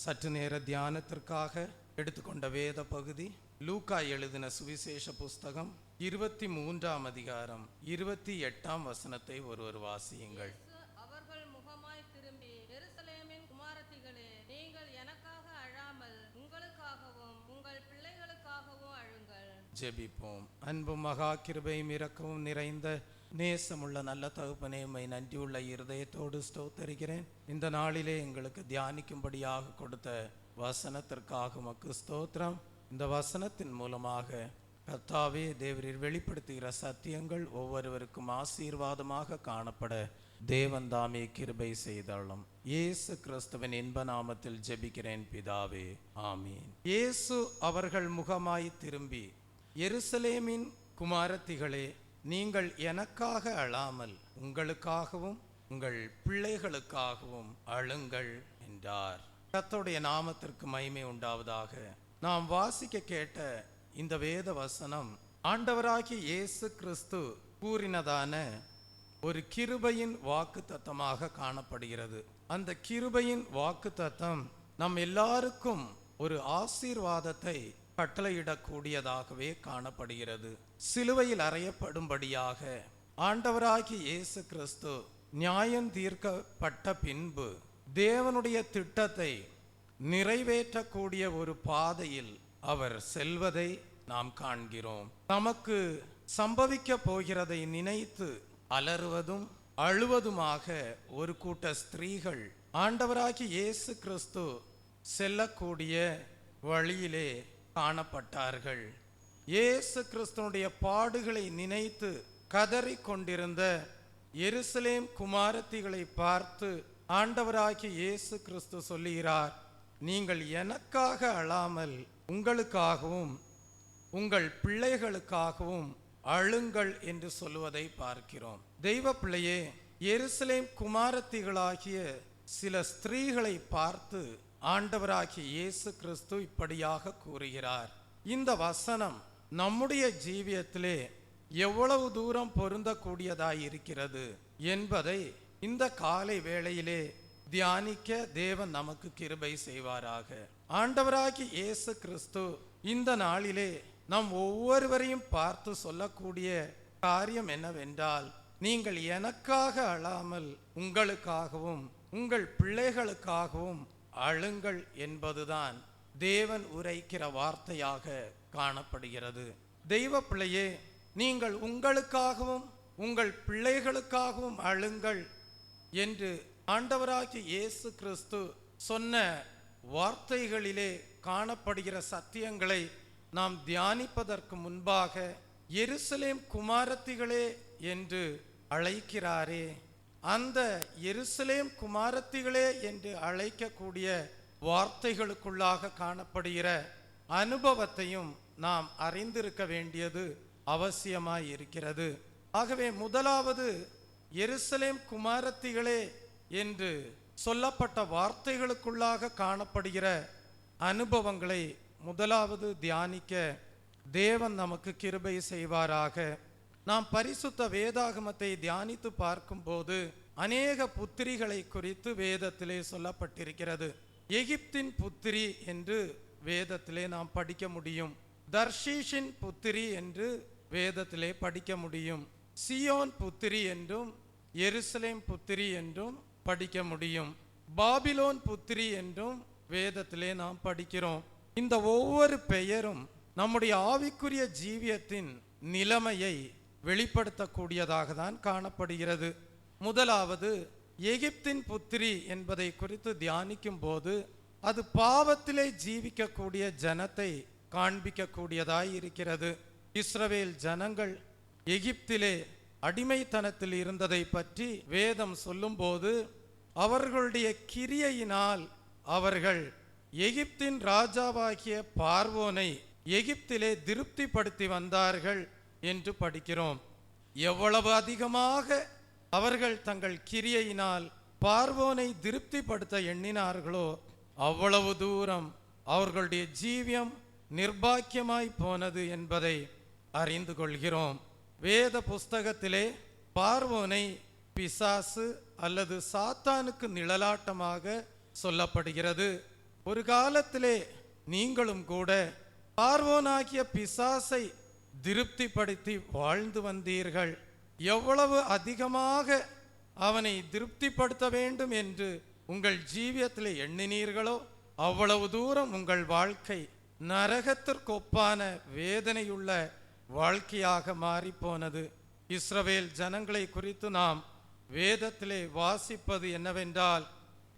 சற்று நேர தியானத்திற்காக எடுத்துக்கொண்ட வேத பகுதி லூக்கா எழுதின சுவிசேஷ புஸ்தகம் 23ஆம் அதிகாரம் 28ஆம் வசனத்தை ஒருவர் வாசியுங்கள். அவர்கள் முகமாய் திரும்பி, எருசலேமின் குமாரத்திகளே, நீங்கள் எனக்காக அழாமல் உங்களுக்காகவும் உங்கள் பிள்ளைகளுக்காகவும் அழுங்கள். ஜெபிப்போம். அன்பும் மகா கிருபையும் இரக்கமும் நிறைந்த நேசமுள்ள நல்ல தகப்பனே, உம்மை நன்றியுள்ள இருதயத்தோடு ஸ்தோத்தரிக்கிறேன். இந்த நாளிலே எங்களுக்கு தியானிக்கும்படியாக கொடுத்த வசனத்திற்காக உமக்கு ஸ்தோத்திரம். இந்த வசனத்தின் மூலமாக கர்த்தாவே தேவரீர் வெளிப்படுத்துகிற சத்தியங்கள் ஒவ்வொருவருக்கும் ஆசீர்வாதமாக காணப்பட தேவன் தாமே கிருபை செய்தள்ளும். இயேசு கிறிஸ்துவின் இன்ப நாமத்தில் ஜெபிக்கிறேன் பிதாவே, ஆமீன். இயேசு அவர்கள் முகமாய் திரும்பி, எருசலேமின் குமாரத்திகளே, நீங்கள் எனக்காக அழாமல் உங்களுக்காகவும் உங்கள் பிள்ளைகளுக்காகவும் அழுங்கள் என்றார். கர்த்தருடைய நாமத்திற்கு மகிமை உண்டாவதாக. நாம் வாசிக்க கேட்ட இந்த வேத வசனம் ஆண்டவராகிய இயேசு கிறிஸ்து கூறினதான ஒரு கிருபையின் வாக்குத்தத்தமாக காணப்படுகிறது. அந்த கிருபையின் வாக்குத்தத்தம் நம் எல்லாருக்கும் ஒரு ஆசீர்வாதத்தை கட்டளையிடக்கூடியதாகவே காணப்படுகிறது. சிலுவையில் அறையப்படும்படியாக ஆண்டவராகிய இயேசு கிறிஸ்து நியாயம் தீர்க்கப்பட்ட பின்பு தேவனுடைய திட்டத்தை நிறைவேற்றக்கூடிய ஒரு பாதையில் அவர் செல்வதை நாம் காண்கிறோம். நமக்கு சம்பவிக்க போகிறதை நினைத்து அலறுவதும் அழுவதுமாக ஒரு கூட்ட ஸ்திரீகள் ஆண்டவராகிய இயேசு கிறிஸ்து செல்லக்கூடிய வழியிலே காணப்பட்டார்கள். இயேசு கிறிஸ்துனுடைய பாடுகளை நினைத்து கதறிக் கொண்டிருந்த எருசலேம் குமாரத்திகளை பார்த்து ஆண்டவராகிய இயேசு கிறிஸ்து சொல்லுகிறார், நீங்கள் எனக்காக அழாமல் உங்களுக்காகவும் உங்கள் பிள்ளைகளுக்காகவும் அழுங்கள் என்று சொல்லுவதை பார்க்கிறோம். தெய்வ பிள்ளையே, எருசலேம் குமாரத்திகளாகிய சில ஸ்திரீகளை பார்த்து ஆண்டவராகிய இயேசு கிறிஸ்து இப்படியாக கூறுகிறார். இந்த வசனம் நம்முடைய ஜீவியத்திலே எவ்வளவு தூரம் பொருந்தக்கூடியதாய் இருக்கிறது என்பதை இந்த காலை வேளையிலே தியானிக்க தேவன் நமக்கு கிருபை செய்வாராக. ஆண்டவராகிய இயேசு கிறிஸ்து இந்த நாளிலே நம் ஒவ்வொருவரையும் பார்த்து சொல்லக்கூடிய காரியம் என்னவென்றால், நீங்கள் எனக்காக அழாமல் உங்களுக்காகவும் உங்கள் பிள்ளைகளுக்காகவும் அழுங்கள் என்பதுதான் தேவன் உரைக்கிற வார்த்தையாக காணப்படுகிறது. தெய்வ பிள்ளையே, நீங்கள் உங்களுக்காகவும் உங்கள் பிள்ளைகளுக்காகவும் அழுங்கள் என்று ஆண்டவராகிய இயேசு கிறிஸ்து சொன்ன வார்த்தைகளிலே காணப்படுகிற சத்தியங்களை நாம் தியானிப்பதற்கு முன்பாக எருசலேம் குமாரத்திகளே என்று அழைக்கிறாரே, அந்த எருசலேம் குமாரத்திகளே என்று அழைக்கக்கூடிய வார்த்தைகளுக்குள்ளாக காணப்படுகிற அனுபவத்தையும் நாம் அறிந்திருக்க வேண்டியது அவசியமாய் இருக்கிறது. ஆகவே முதலாவது எருசலேம் குமாரத்திகளே என்று சொல்லப்பட்ட வார்த்தைகளுக்குள்ளாக காணப்படுகிற அனுபவங்களை முதலாவது தியானிக்க தேவன் நமக்கு கிருபை செய்வாராக. நாம் பரிசுத்த வேதாகமத்தை தியானித்து பார்க்கும்போது அநேக புத்திரிகளை குறித்து வேதத்திலே சொல்லப்பட்டிருக்கிறது. எகிப்தின் புத்திரி என்று வேதத்திலே நாம் படிக்க முடியும். தர்ஷீஷின் புத்திரி என்று வேதத்திலே படிக்க முடியும். சியோன் புத்திரி என்றும் எருசலேம் புத்திரி என்றும் படிக்க முடியும். பாபிலோன் புத்திரி என்றும் வேதத்திலே நாம் படிக்கிறோம். இந்த ஒவ்வொரு பெயரும் நம்முடைய ஆவிக்குரிய ஜீவியத்தின் நிலைமையை வெளிப்படுத்தக்கூடியதாக தான் காணப்படுகிறது. முதலாவது எகிப்தின் புத்திரி என்பதை குறித்து தியானிக்கும் போது அது பாவத்திலே ஜீவிக்கக்கூடிய ஜனத்தை காண்பிக்கக்கூடியதாய் இருக்கிறது. இஸ்ரவேல் ஜனங்கள் எகிப்திலே அடிமைத்தனத்தில் இருந்ததை பற்றி வேதம் சொல்லும்போது, அவர்களுடைய கிரியையினால் அவர்கள் எகிப்தின் ராஜாவாகிய பார்வோனை எகிப்திலே திருப்திப்படுத்தி வந்தார்கள் என்று படிக்கிறோம். எவ்வளவு அதிகமாக அவர்கள் தங்கள் கிரியையினால் பார்வோனை திருப்திப்படுத்த எண்ணினார்களோ அவ்வளவு தூரம் அவர்களுடைய ஜீவியம் நிர்பாக்கியமாய் போனது என்பதை அறிந்து கொள்கிறோம். வேத புஸ்தகத்திலே பார்வோனை பிசாசு அல்லது சாத்தானுக்கு நிழலாட்டமாக சொல்லப்படுகிறது. ஒரு காலத்திலே நீங்களும் கூட பார்வோனாகிய பிசாசை திருப்திப்படுத்தி வாழ்ந்து வந்தீர்கள். எவ்வளவு அதிகமாக அவனை திருப்திப்படுத்த வேண்டும் என்று உங்கள் ஜீவியத்தில் எண்ணினீர்களோ அவ்வளவு தூரம் உங்கள் வாழ்க்கை நரகத்திற்கொப்பான வேதனையுள்ள வாழ்க்கையாக மாறிப்போனது. இஸ்ரவேல் ஜனங்களை குறித்து நாம் வேதத்திலே வாசிப்பது என்னவென்றால்,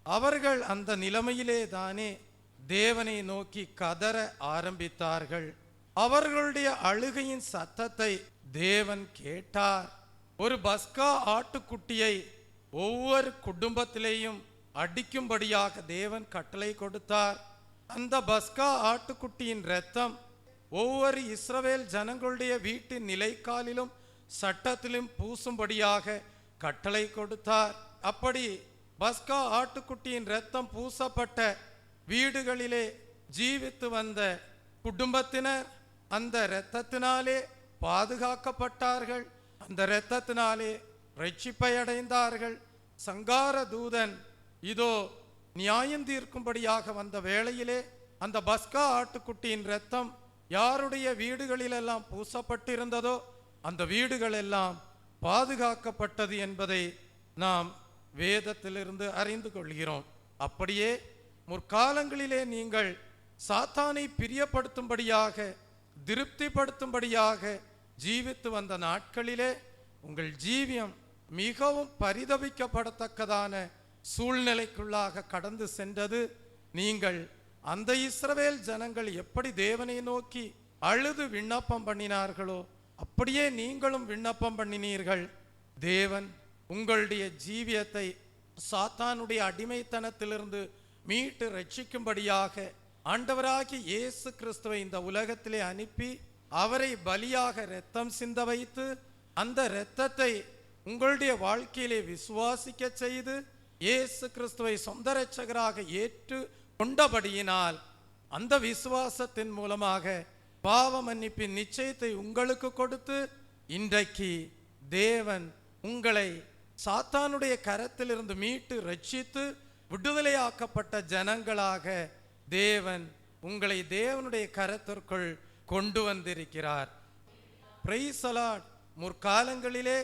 அவர்கள் அந்த நிலைமையிலே தானே தேவனை நோக்கி கதற ஆரம்பித்தார்கள். அவர்களுடைய அழுகையின் சத்தத்தை தேவன் கேட்டார். ஒரு பஸ்கா ஆட்டுக்குட்டியை ஒவ்வொரு குடும்பத்திலேயும் அடிக்கும்படியாக தேவன் கட்டளை கொடுத்தார். அந்த பஸ்கா ஆட்டுக்குட்டியின் இரத்தம் ஒவ்வொரு இஸ்ரவேல் ஜனங்களுடைய வீட்டின் நிலைக்காலிலும் சட்டத்திலும் பூசும்படியாக கட்டளை கொடுத்தார். அப்படி பஸ்கா ஆட்டுக்குட்டியின் இரத்தம் பூசப்பட்ட வீடுகளிலே ஜீவித்து வந்த குடும்பத்தினர் அந்த இரத்தத்தினாலே பாதுகாக்கப்பட்டார்கள். அந்த இரத்தத்தினாலே ரட்சிப்பை அடைந்தார்கள். சங்கார தூதன் இதோ நியாயம் தீர்க்கும்படியாக வந்த வேளையிலே அந்த பஸ்கா ஆட்டுக்குட்டியின் இரத்தம் யாருடைய வீடுகளிலெல்லாம் பூசப்பட்டிருந்ததோ அந்த வீடுகள் எல்லாம் பாதுகாக்கப்பட்டது என்பதை நாம் வேதத்திலிருந்து அறிந்து கொள்கிறோம். அப்படியே முற்காலங்களிலே நீங்கள் சாத்தானை பிரியப்படுத்தும்படியாக திருப்திப்படுத்தும்படியாக ஜீவித்து வந்த நாட்களிலே உங்கள் ஜீவியம் மிகவும் பரிதபிக்கப்படத்தக்கதான சூழ்நிலைக்குள்ளாக கடந்து சென்றது. நீங்கள் அந்த இஸ்ரவேல் ஜனங்கள் எப்படி தேவனை நோக்கி அழுது விண்ணப்பம் பண்ணினார்களோ அப்படியே நீங்களும் விண்ணப்பம் பண்ணினீர்கள். தேவன் உங்களுடைய ஜீவியத்தை சாத்தானுடைய அடிமைத்தனத்திலிருந்து மீட்டு ரட்சிக்கும்படியாக ஆண்டவராகிய இயேசு கிறிஸ்துவை இந்த உலகத்திலே அனுப்பி அவரை பலியாக இரத்தம் சிந்த வைத்து அந்த இரத்தத்தை உங்களுடைய வாழ்க்கையிலே விசுவாசிக்க செய்து இயேசு கிறிஸ்துவை சொந்த இரட்சகராக ஏற்று கொண்டபடியினால் அந்த விசுவாசத்தின் மூலமாக பாவ மன்னிப்பின் நிச்சயத்தை உங்களுக்கு கொடுத்து இன்றைக்கு தேவன் உங்களை சாத்தானுடைய கரத்திலிருந்து மீட்டு ரட்சித்து விடுதலையாக்கப்பட்ட ஜனங்களாக தேவன் உங்களை தேவனுடைய கரத்திற்குள் கொண்டு வந்திருக்கிறார். Price the Lord. முற்காலங்களிலே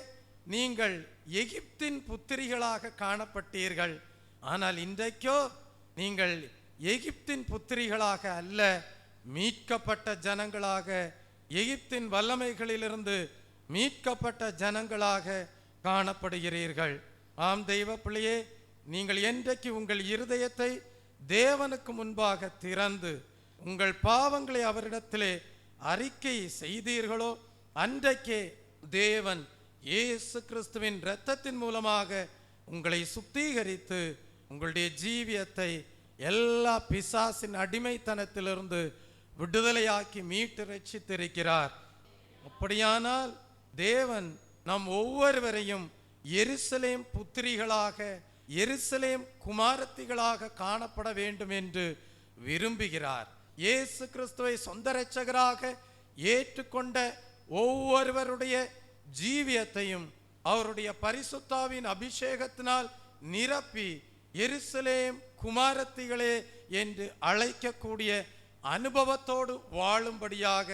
நீங்கள் எகிப்தின் புத்திரிகளாக காணப்பட்டீர்கள். ஆனால் இன்றைக்கோ நீங்கள் எகிப்தின் புத்திரிகளாக அல்ல, மீட்கப்பட்ட ஜனங்களாக, எகிப்தின் வல்லமைகளிலிருந்து மீட்கப்பட்ட ஜனங்களாக காணப்படுகிறீர்கள். ஆம் தெய்வ பிள்ளையே, நீங்கள் என்றைக்கு உங்கள் இருதயத்தை தேவனுக்கு முன்பாக திறந்து உங்கள் பாவங்களை அவரிடத்திலே அறிக்கை செய்தீர்களோ அன்றைக்கே தேவன் இயேசு கிறிஸ்துவின் இரத்தத்தின் மூலமாக உங்களை சுத்திகரித்து உங்களுடைய ஜீவியத்தை எல்லா பிசாசின் அடிமைத்தனத்திலிருந்து விடுதலையாக்கி மீட்டு ரட்சித்திருக்கிறார். அப்படியானால் தேவன் நம் ஒவ்வொருவரையும் எருசலேம் புத்திரிகளாக, எருசலேம் குமாரத்திகளாக காணப்பட வேண்டும் என்று விரும்புகிறார். இயேசு கிறிஸ்துவை சொந்த இரட்சகராக ஏற்றுக்கொண்ட ஒவ்வொருவருடைய ஜீவியத்தையும் அவருடைய பரிசுத்தாவின் அபிஷேகத்தினால் நிரப்பி எருசலேம் குமாரத்திகளே என்று அழைக்கக்கூடிய அனுபவத்தோடு வாழும்படியாக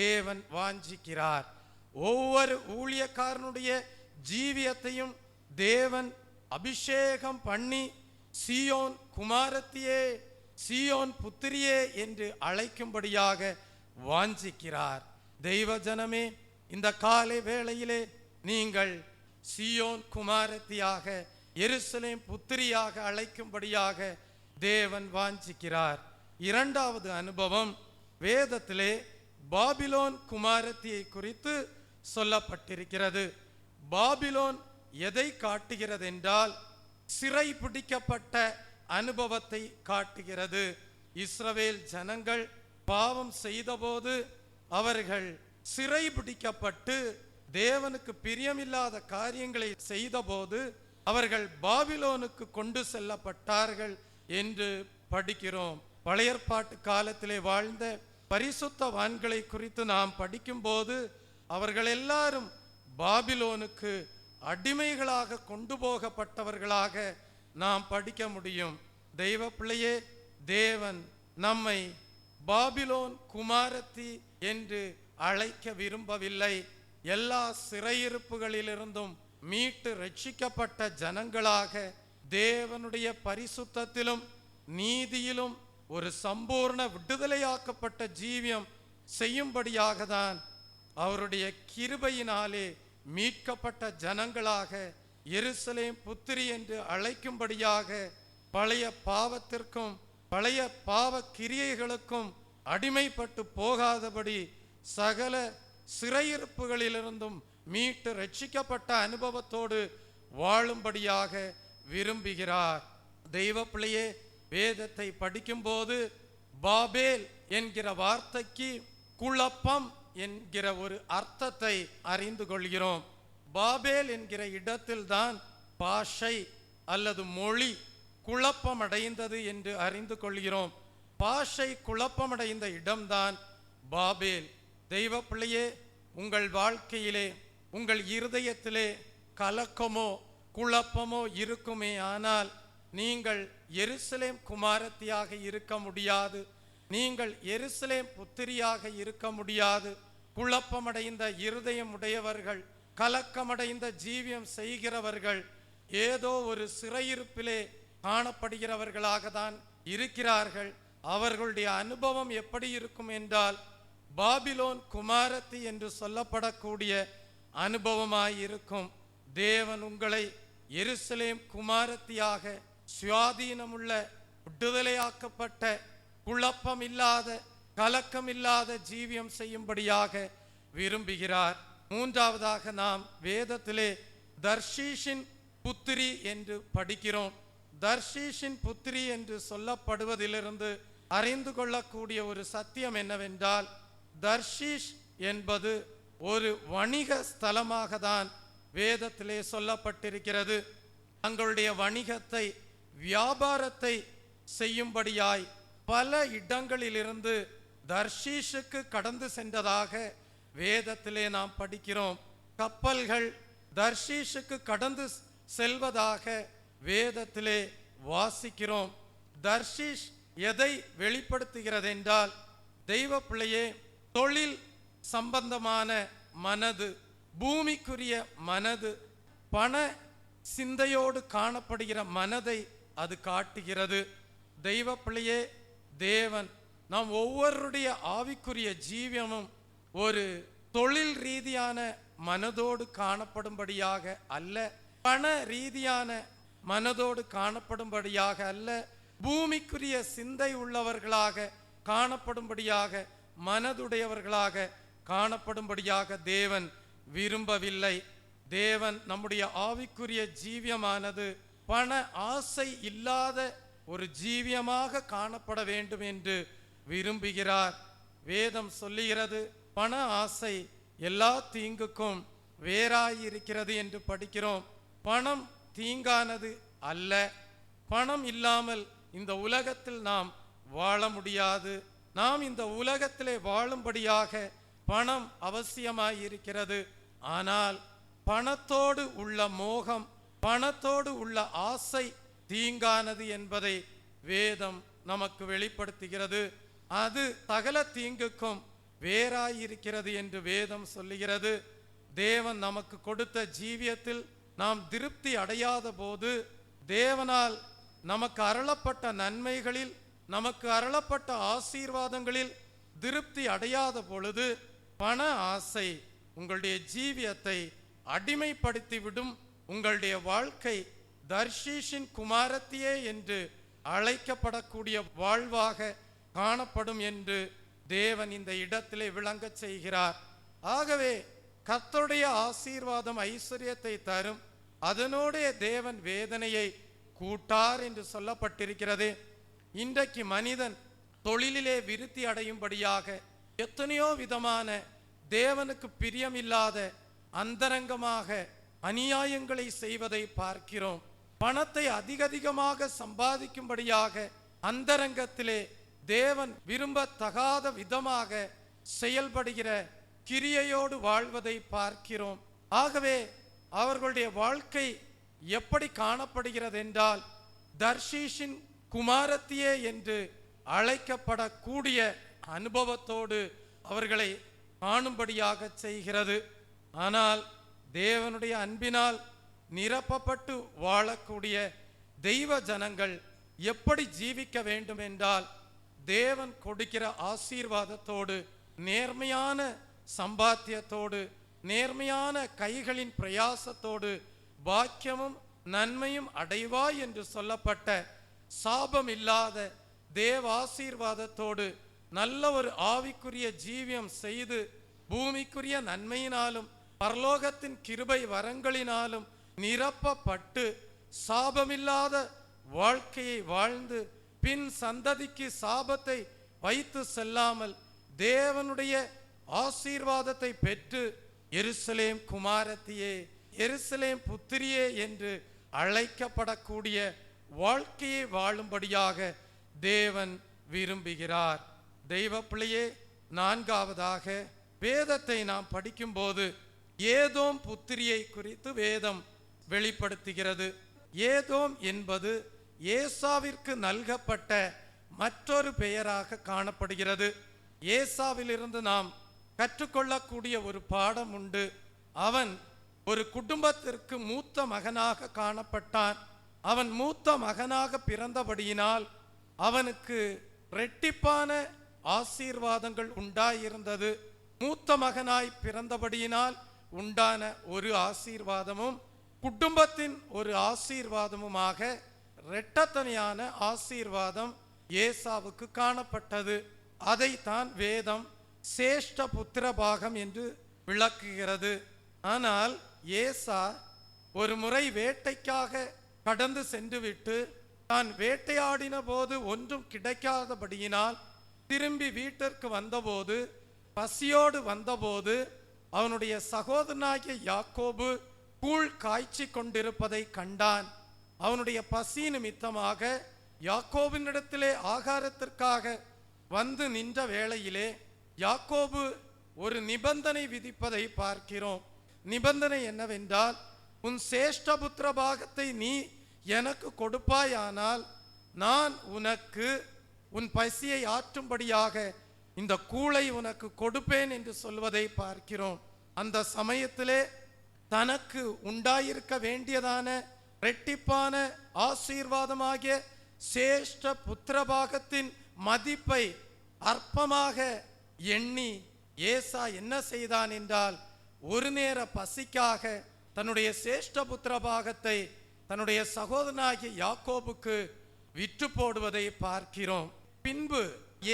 தேவன் வாஞ்சிக்கிறார். ஒவ்வொரு ஊழியக்காரனுடைய ஜீவியத்தையும் தேவன் அபிஷேகம் பண்ணி சீயோன் குமாரத்தியே, சீயோன் புத்திரியே என்று அழைக்கும்படியாக வாஞ்சிக்கிறார். தெய்வ ஜனமே, இந்த காலை வேளையிலே நீங்கள் சீயோன் குமாரத்தியாக, எருசலேம் புத்திரியாக அழைக்கும்படியாக தேவன் வாஞ்சிக்கிறார். இரண்டாவது அனுபவம் வேதத்திலே பாபிலோன் குமாரத்தியை குறித்து சொல்லப்பட்டிருக்கிறது. பாபிலோன் எதை காட்டுகிறது என்றால் சிறை பிடிக்கப்பட்ட அனுபவத்தை காட்டுகிறது. இஸ்ரவேல் ஜனங்கள் பாவம் செய்தபோது அவர்கள் சிறை பிடிக்கப்பட்டு தேவனுக்கு பிரியமில்லாத காரியங்களை செய்தபோது அவர்கள் பாபிலோனுக்கு கொண்டு செல்லப்பட்டார்கள் என்று படிக்கிறோம். பழைய ஏற்பாட்டு காலத்திலே வாழ்ந்த பரிசுத்தவான்களை குறித்து நாம் படிக்கும்போது அவர்கள் எல்லாரும் பாபிலோனுக்கு அடிமைகளாக கொண்டு போகப்பட்டவர்களாக நாம் படிக்க முடியும். தெய்வ பிள்ளையே, தேவன் நம்மை பாபிலோன் குமாரத்தி என்று அழைக்க விரும்பவில்லை. எல்லா சிறையிருப்புகளிலிருந்தும் மீட்டு ரட்சிக்கப்பட்ட ஜனங்களாக தேவனுடைய பரிசுத்தத்திலும் நீதியிலும் ஒரு சம்பூர்ண விடுதலையாக்கப்பட்ட ஜீவியம் செய்யும்படியாக தான் அவருடைய கிருபையினாலே மீட்கப்பட்ட ஜனங்களாக எருசலேம் புத்திரி என்று அழைக்கும்படியாக பழைய பாவத்திற்கும் பழைய பாவ கிரியைகளுக்கும் அடிமைப்பட்டு போகாதபடி சகல சிறையிருப்புகளிலிருந்தும் மீட்டு ரட்சிக்கப்பட்ட அனுபவத்தோடு வாழும்படியாக விரும்புகிறார். தெய்வ பிள்ளையே, வேதத்தை படிக்கும்போது பாபேல் என்கிற வார்த்தைக்கு குழப்பம் என்கிற ஒரு அர்த்தத்தை அறிந்து கொள்கிறோம். பாபேல் என்கிற இடத்தில்தான் பாஷை அல்லது மொழி குழப்பமடைந்தது என்று அறிந்து கொள்கிறோம். பாஷை குழப்பமடைந்த இடம்தான் பாபேல். தெய்வ பிள்ளையே, உங்கள் வாழ்க்கையிலே உங்கள் இருதயத்திலே கலக்கமோ குழப்பமோ இருக்குமே ஆனால் நீங்கள் எருசலேம் குமாரத்தியாக இருக்க முடியாது. நீங்கள் எருசலேம் புத்திரியாக இருக்க முடியாது. குழப்பமடைந்த இருதயம் உடையவர்கள், கலக்கமடைந்த ஜீவியம் செய்கிறவர்கள் ஏதோ ஒரு சிறையிருப்பிலே காணப்படுகிறவர்களாக தான் இருக்கிறார்கள். அவர்களுடைய அனுபவம் எப்படி இருக்கும் என்றால் பாபிலோன் குமாரத்தி என்று சொல்லப்படக்கூடிய அனுபவமாயிருக்கும். தேவன் உங்களை எருசலேம் குமாரத்தியாக சுயாதீனமுள்ள விடுதலையாக்கப்பட்ட குழப்பமில்லாத கலக்கமில்லாத ஜீவியம் செய்யும்படியாக விரும்புகிறார். மூன்றாவதாக நாம் வேதத்திலே தர்ஷீஷின் புத்திரி என்று படிக்கிறோம். தர்ஷீஷின் புத்திரி என்று சொல்லப்படுவதிலிருந்து அறிந்து கொள்ளக்கூடிய ஒரு சத்தியம் என்னவென்றால், தர்ஷீஷ் என்பது ஒரு வணிக ஸ்தலமாக தான் வேதத்திலே சொல்லப்பட்டிருக்கிறது. தங்களுடைய வணிகத்தை வியாபாரத்தை செய்யும்படியாய் பல இடங்களிலிருந்து தர்ஷீஷுக்கு கடந்து சென்றதாக வேதத்திலே நாம் படிக்கிறோம். கப்பல்கள் தர்ஷீஷுக்கு கடந்து செல்வதாக வேதத்திலே வாசிக்கிறோம். தர்ஷீஷ் எதை வெளிப்படுத்துகிறது என்றால், தெய்வ பிள்ளையே, தொழில் சம்பந்தமான மனது, பூமிக்குரிய மனது, பண சிந்தையோடு காணப்படுகிற மனதை அது காட்டுகிறது. தெய்வ பிள்ளையே, தேவன் நாம் ஒவ்வொருடைய ஆவிக்குரிய ஜீவியமும் ஒரு தொழில் ரீதியான மனதோடு காணப்படும்படியாக அல்ல, பண ரீதியான மனதோடு காணப்படும்படியாக அல்ல, பூமிக்குரிய சிந்தை உள்ளவர்களாக காணப்படும்படியாக, மனதுடையவர்களாக காணப்படும்படியாக தேவன் விரும்பவில்லை. தேவன் நம்முடைய ஆவிக்குரிய ஜீவியமானது பண ஆசை இல்லாத ஒரு ஜீவியமாக காணப்பட வேண்டும் என்று விரும்புகிறார். வேதம் சொல்லுகிறது, பண ஆசை எல்லா தீங்குக்கும் வேறாயிருக்கிறது என்று படிக்கிறோம். பணம் தீங்கானது அல்ல. பணம் இல்லாமல் இந்த உலகத்தில் நாம் வாழ முடியாது. நாம் இந்த உலகத்திலே வாழும்படியாக பணம் அவசியமாயிருக்கிறது. ஆனால் பணத்தோடு உள்ள மோகம், பணத்தோடு உள்ள ஆசை தீங்கானது என்பதை வேதம் நமக்கு வெளிப்படுத்துகிறது. அது சகல தீங்குக்கும் வேறாயிருக்கிறது என்று வேதம் சொல்லுகிறது. தேவன் நமக்கு கொடுத்த ஜீவியத்தில் நாம் திருப்தி அடையாத போது, தேவனால் நமக்கு அருளப்பட்ட நன்மைகளில், நமக்கு அருளப்பட்ட ஆசீர்வாதங்களில் திருப்தி அடையாத பொழுது, பண ஆசை உங்களுடைய ஜீவியத்தை அடிமைப்படுத்தி விடும். உங்களுடைய வாழ்க்கை தர்ஷீஷின் குமாரத்தியே என்று அழைக்கப்படக்கூடிய வாழ்வாக காணப்படும் என்று தேவன் இந்த இடத்திலே விளங்க செய்கிறார். ஆகவே கர்த்தருடைய ஆசீர்வாதம் ஐஸ்வர்யத்தை தரும், அதனோடைய தேவன் வேதனையை கூட்டார் என்று சொல்லப்பட்டிருக்கிறது. இன்றைக்கு மனிதன் தொழிலிலே விருத்தி அடையும்படியாக எத்தனையோ விதமான தேவனுக்கு பிரியமில்லாத அந்தரங்கமாக அநியாயங்களை செய்வதை பார்க்கிறோம். பணத்தை அதிகமாக சம்பாதிக்கும்படியாக அந்தரங்கத்திலே தேவன் விரும்பத்தகாத விதமாக செயல்படுகிற கிரியையோடு வாழ்வதை பார்க்கிறோம். ஆகவே அவர்களுடைய வாழ்க்கை எப்படி காணப்படுகிறது என்றால், தர்ஷீஷின் குமாரத்தியே என்று அழைக்கப்படக்கூடிய அனுபவத்தோடு அவர்களை காணும்படியாக செய்கிறது. ஆனால் தேவனுடைய அன்பினால் நிரப்பப்பட்டு வாழக்கூடிய தெய்வ ஜனங்கள் எப்படி ஜீவிக்க வேண்டும் என்றால், தேவன் கொடுக்கிற ஆசீர்வாதத்தோடு, நேர்மையான சம்பாத்தியத்தோடு, நேர்மையான கைகளின் பிரயாசத்தோடு பாக்கியமும் நன்மையும் அடைவாய் என்று சொல்லப்பட்ட சாபம் இல்லாத தேவ ஆசீர்வாதத்தோடு நல்ல ஒரு ஆவிக்குரிய ஜீவியம் செய்து பூமிக்குரிய நன்மையினாலும் பரலோகத்தின் கிருபை வரங்களினாலும் நிரப்பப்பட்டு சாபமில்லாத வாழ்க்கையை வாழ்ந்து பின் சந்ததிக்கு சாபத்தை வைத்து செல்லாமல் தேவனுடைய ஆசீர்வாதத்தை பெற்று எருசலேம் குமாரத்தியே, எருசலேம் புத்திரியே என்று அழைக்கப்படக்கூடிய வாழ்க்கையை வாழும்படியாக தேவன் விரும்புகிறார். தெய்வ பிள்ளையே, நான்காவதாக வேதத்தை நாம் படிக்கும்போது ஏதோம் புத்திரியை குறித்து வேதம் வெளிப்படுத்துகிறது. ஏதோம் என்பது ஏசாவிற்கு நல்கப்பட்ட மற்றொரு பெயராக காணப்படுகிறது. ஏசாவிலிருந்து நாம் கற்றுக்கொள்ளக்கூடிய ஒரு பாடம் உண்டு. அவன் ஒரு குடும்பத்திற்கு மூத்த மகனாக காணப்பட்டான். அவன் மூத்த மகனாக பிறந்தபடியினால் அவனுக்கு இரட்டிப்பான ஆசீர்வாதங்கள் உண்டாயிருந்தது. மூத்த மகனாய் பிறந்தபடியினால் உண்டான ஒரு ஆசீர்வாதமும் குடும்பத்தின் ஒரு ஆசீர்வாதமுமாக இரட்டத்தனையான ஆசீர்வாதம் ஏசாவுக்கு காணப்பட்டது. அதைத்தான் வேதம் சேஷ்ட புத்திர பாகம் என்று விளக்குகிறது. ஆனால் ஏசா ஒரு முறை வேட்டைக்காக கடந்து சென்றுவிட்டு தான் வேட்டையாடின போது ஒன்றும் கிடைக்காதபடியினால் திரும்பி வீட்டிற்கு வந்தபோது, பசியோடு வந்தபோது, அவனுடைய சகோதரனாகிய யாக்கோபு கூழ் காய்ச்சி கொண்டிருப்பதை கண்டான். அவனுடைய பசி நிமித்தமாக யாக்கோபினிடத்திலே ஆகாரத்திற்காக வந்து நின்ற வேளையிலே யாக்கோபு ஒரு நிபந்தனை விதிப்பதை பார்க்கிறோம். நிபந்தனை என்னவென்றால், உன் சேஷ்டபுத்திர பாகத்தை நீ எனக்கு கொடுப்பாயானால் நான் உனக்கு உன் பசியை ஆற்றும்படியாக இந்த கூளை உனக்கு கொடுப்பேன் என்று சொல்வதை பார்க்கிறோம். அந்த சமயத்திலே தனக்கு உண்டாயிருக்க வேண்டியதான இரட்டிப்பான ஆசீர்வாதமாகிய சேஷ்ட புத்திரபாகத்தின் மதிப்பை அற்பமாக எண்ணி ஏசா என்ன செய்தான் என்றால், ஒரு நேர பசிக்காக தன்னுடைய சேஷ்ட புத்திரபாகத்தை தன்னுடைய சகோதரனாகிய யாக்கோபுக்கு விற்று போடுவதை பார்க்கிறோம். பின்பு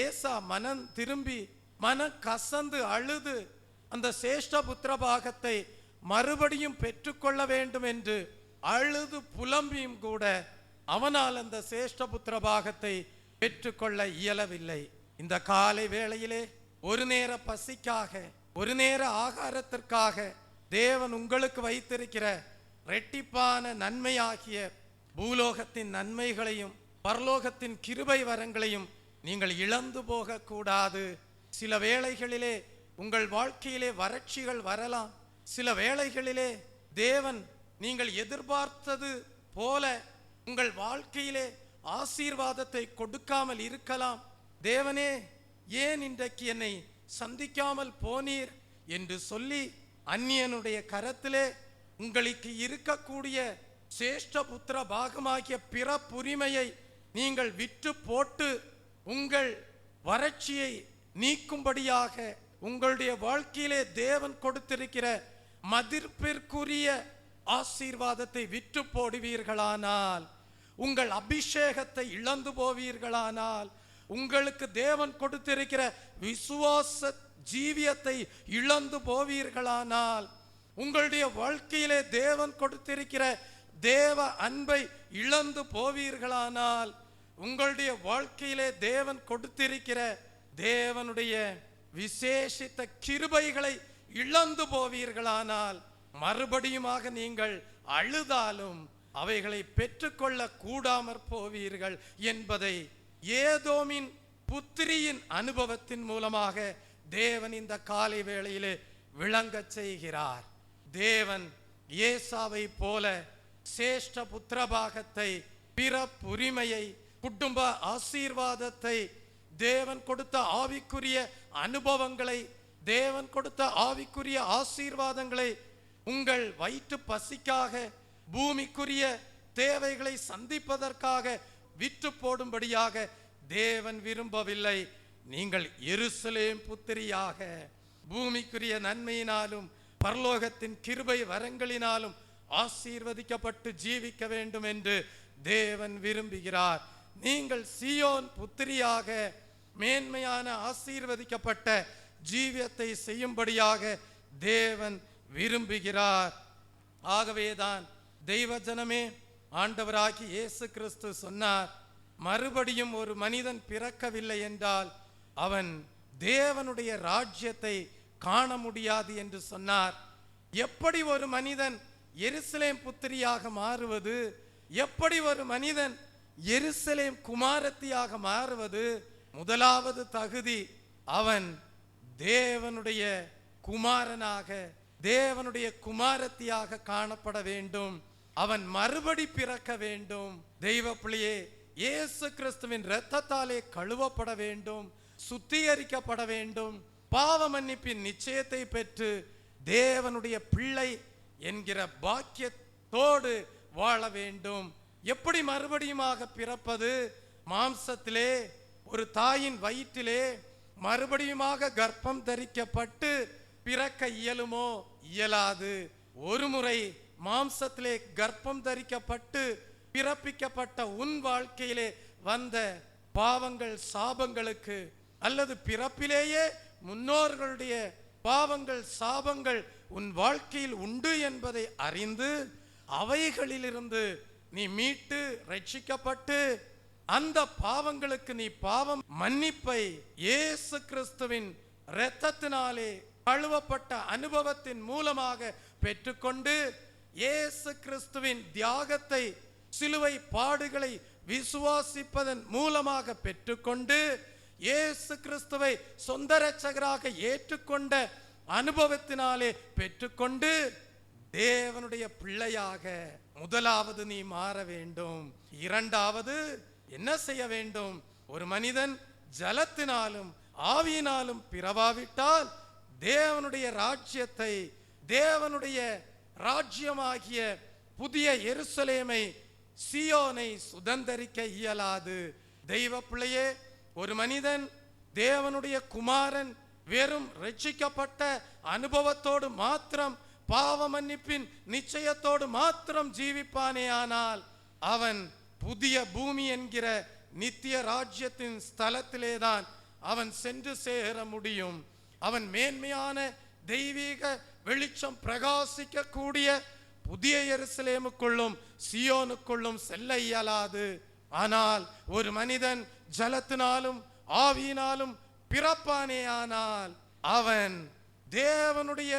ஏசா மனம் திரும்பி மனம் கசந்து அழுது அந்த சேஷ்ட புத்திரபாகத்தை மறுபடியும் பெற்றுக்கொள்ள வேண்டும் என்று அழுது புலம்பியும் கூட அவனால் அந்த சேஷ்ட புத்திரபாகத்தை பெற்றுக்கொள்ள இயலவில்லை. இந்த காலை வேளையிலே ஒரு நேர பசிக்காக, ஒரு நேர ஆகாரத்திற்காக தேவன் உங்களுக்கு வைத்திருக்கிற இரட்டிப்பான நன்மையாகிய பூலோகத்தின் நன்மைகளையும் பரலோகத்தின் கிருபை வரங்களையும் நீங்கள் இழந்து போக கூடாது. சில வேளைகளிலே உங்கள் வாழ்க்கையிலே வறட்சிகள் வரலாம். சில வேளைகளிலே தேவன் நீங்கள் எதிர்பார்த்தது போல உங்கள் வாழ்க்கையிலே ஆசீர்வாதத்தை கொடுக்காமல் இருக்கலாம். தேவனே, ஏன் இன்றைக்கு என்னை சந்திக்காமல் போனீர் என்று சொல்லி அந்நியனுடைய கரத்திலே உங்களுக்கு இருக்கக்கூடிய சேஷ்ட புத்திர பாகமாகிய பிறப்புரிமையை நீங்கள் விற்று போட்டு உங்கள் வறட்சியை நீக்கும்படியாக உங்களுடைய வாழ்க்கையிலே தேவன் கொடுத்திருக்கிற மதிப்பிற்குரிய ஆசீர்வாதத்தை விற்று போடுவீர்களானால், உங்கள் அபிஷேகத்தை இழந்து போவீர்களானால், உங்களுக்கு தேவன் கொடுத்திருக்கிற விசுவாச ஜீவியத்தை இழந்து போவீர்களானால், உங்களுடைய வாழ்க்கையிலே தேவன் கொடுத்திருக்கிற தேவ அன்பை இழந்து போவீர்களானால், உங்களுடைய வாழ்க்கையிலே தேவன் கொடுத்திருக்கிற தேவனுடைய விசேஷித்த கிருபைகளை இழந்து போவீர்களானால், மறுபடியுமாக நீங்கள் அழுதாலும் அவைகளை பெற்றுக்கொள்ள கூடாமற் போவீர்கள் என்பதை ஏதோமின் புத்திரியின் அனுபவத்தின் மூலமாக தேவன் இந்த காலை வேளையிலே விளங்கச் செய்கிறார். தேவன் ஏசாவை போல சேஷ்ட புத்திரபாகத்தை பிறப்புரிமையை குடும்ப ஆசீர்வாதத்தை, தேவன் கொடுத்த ஆவிக்குரிய அனுபவங்களை, தேவன் கொடுத்த ஆவிக்குரிய ஆசீர்வாதங்களை உங்கள் வயிற்று பசிக்காக, பூமிக்குரிய தேவைகளை சந்திப்பதற்காக விற்று போடும்படியாக தேவன் விரும்பவில்லை. நீங்கள் எருசலேம் புத்திரியாக பூமிக்குரிய நன்மையினாலும் பரலோகத்தின் கிருபை வரங்களினாலும் ஆசீர்வதிக்கப்பட்டு ஜீவிக்க வேண்டும் என்று தேவன் விரும்புகிறார். நீங்கள் சீயோன் புத்திரியாக மேன்மையான ஆசீர்வதிக்கப்பட்ட ஜீவியத்தை செய்யும்படியாக தேவன் விரும்புகிறார். ஆகவேதான் தெய்வ ஜனமே, ஆண்டவராகிய இயேசு கிறிஸ்து சொன்னார், மறுபடியும் ஒரு மனிதன் பிறக்கவில்லை என்றால் அவன் தேவனுடைய ராஜ்யத்தை காண முடியாது என்று சொன்னார். எப்படி ஒரு மனிதன் எருசலேம் புத்திரியாக மாறுவது? எப்படி ஒரு மனிதன் எருசலேம் குமாரத்தியாக மாறுவது? முதலாவது தகுதி, அவன் தேவனுடைய குமாரனாக, தேவனுடைய குமாரத்தியாக காணப்பட வேண்டும். அவன் மறுபடி பிறக்க வேண்டும். தெய்வ பிள்ளையே, இயேசு கிறிஸ்துவின் இரத்தத்தாலே கழுவப்பட வேண்டும், சுத்திகரிக்கப்பட வேண்டும், பாவ மன்னிப்பின் நிச்சயத்தை பெற்று தேவனுடைய பிள்ளை என்கிற பாக்கியத்தோடு வாழ வேண்டும். எப்படி மறுபடியுமாக பிறப்பது? மாம்சத்திலே ஒரு தாயின் வயிற்றிலே மறுபடியுமாக கர்ப்பம் தரிக்கப்பட்டு பிறக்க இயலுமோ? இயலாது. ஒரு முறை மாம்சத்திலே கர்ப்பம் தரிக்கப்பட்டு பிறப்பிக்கப்பட்ட உன் வாழ்க்கையிலே வந்த பாவங்கள், சாபங்களுக்கு, அல்லது பிறப்பிலேயே முன்னோர்களுடைய பாவங்கள், சாபங்கள் உன் வாழ்க்கையில் உண்டு என்பதை அறிந்து அவைகளிலிருந்து நீ மீட்டு ரட்சிக்கப்பட்டு அந்த பாவங்களுக்கு நீ பாவம் மன்னிப்பை இயேசு கிறிஸ்துவின் இரத்தத்தினாலே கழுவப்பட்ட அனுபவத்தின் மூலமாக பெற்றுக்கொண்டு இயேசு கிறிஸ்துவின் தியாகத்தை, சிலுவை பாடுகளை விசுவாசிப்பதன் மூலமாக பெற்றுக்கொண்டு இயேசு கிறிஸ்துவை சொந்த இரட்சகராக ஏற்றுக்கொண்ட அனுபவத்தினாலே பெற்றுக்கொண்டு தேவனுடைய பிள்ளையாக முதலாவது நீ மாற வேண்டும். இரண்டாவது என்ன செய்ய வேண்டும்? ஒரு மனிதன் ஜலத்தினாலும் ஆவியினாலும் பிறவாவிட்டால் தேவனுடைய ராஜ்யத்தை, தேவனுடைய ராஜ்யமாகிய புதிய எருசலேமை, சீயோனை சுதந்தரிக்க இயலாது. தெய்வ பிள்ளையே, ஒரு மனிதன் தேவனுடைய குமாரன் வெறும் ரட்சிக்கப்பட்ட அனுபவத்தோடு மாத்திரம், பாவ மன்னிப்பின் நிச்சயத்தோடு மாத்திரம் ஜீவிப்பானே ஆனால் அவன் புதிய பூமி என்கிற நித்திய ராஜ்யத்தின் ஸ்தலத்திலேதான் அவன் சென்று சேர முடியும். அவன் மேன்மையான தெய்வீக வெளிச்சம் பிரகாசிக்க கூடிய புதிய எருசலேமுக்குள்ளும் சீயோனுக்குள்ளும் செல்ல இயலாது. ஆனால் ஒரு மனிதன் ஜலத்தினாலும் ஆவியினாலும் பிறப்பானே ஆனால் அவன் தேவனுடைய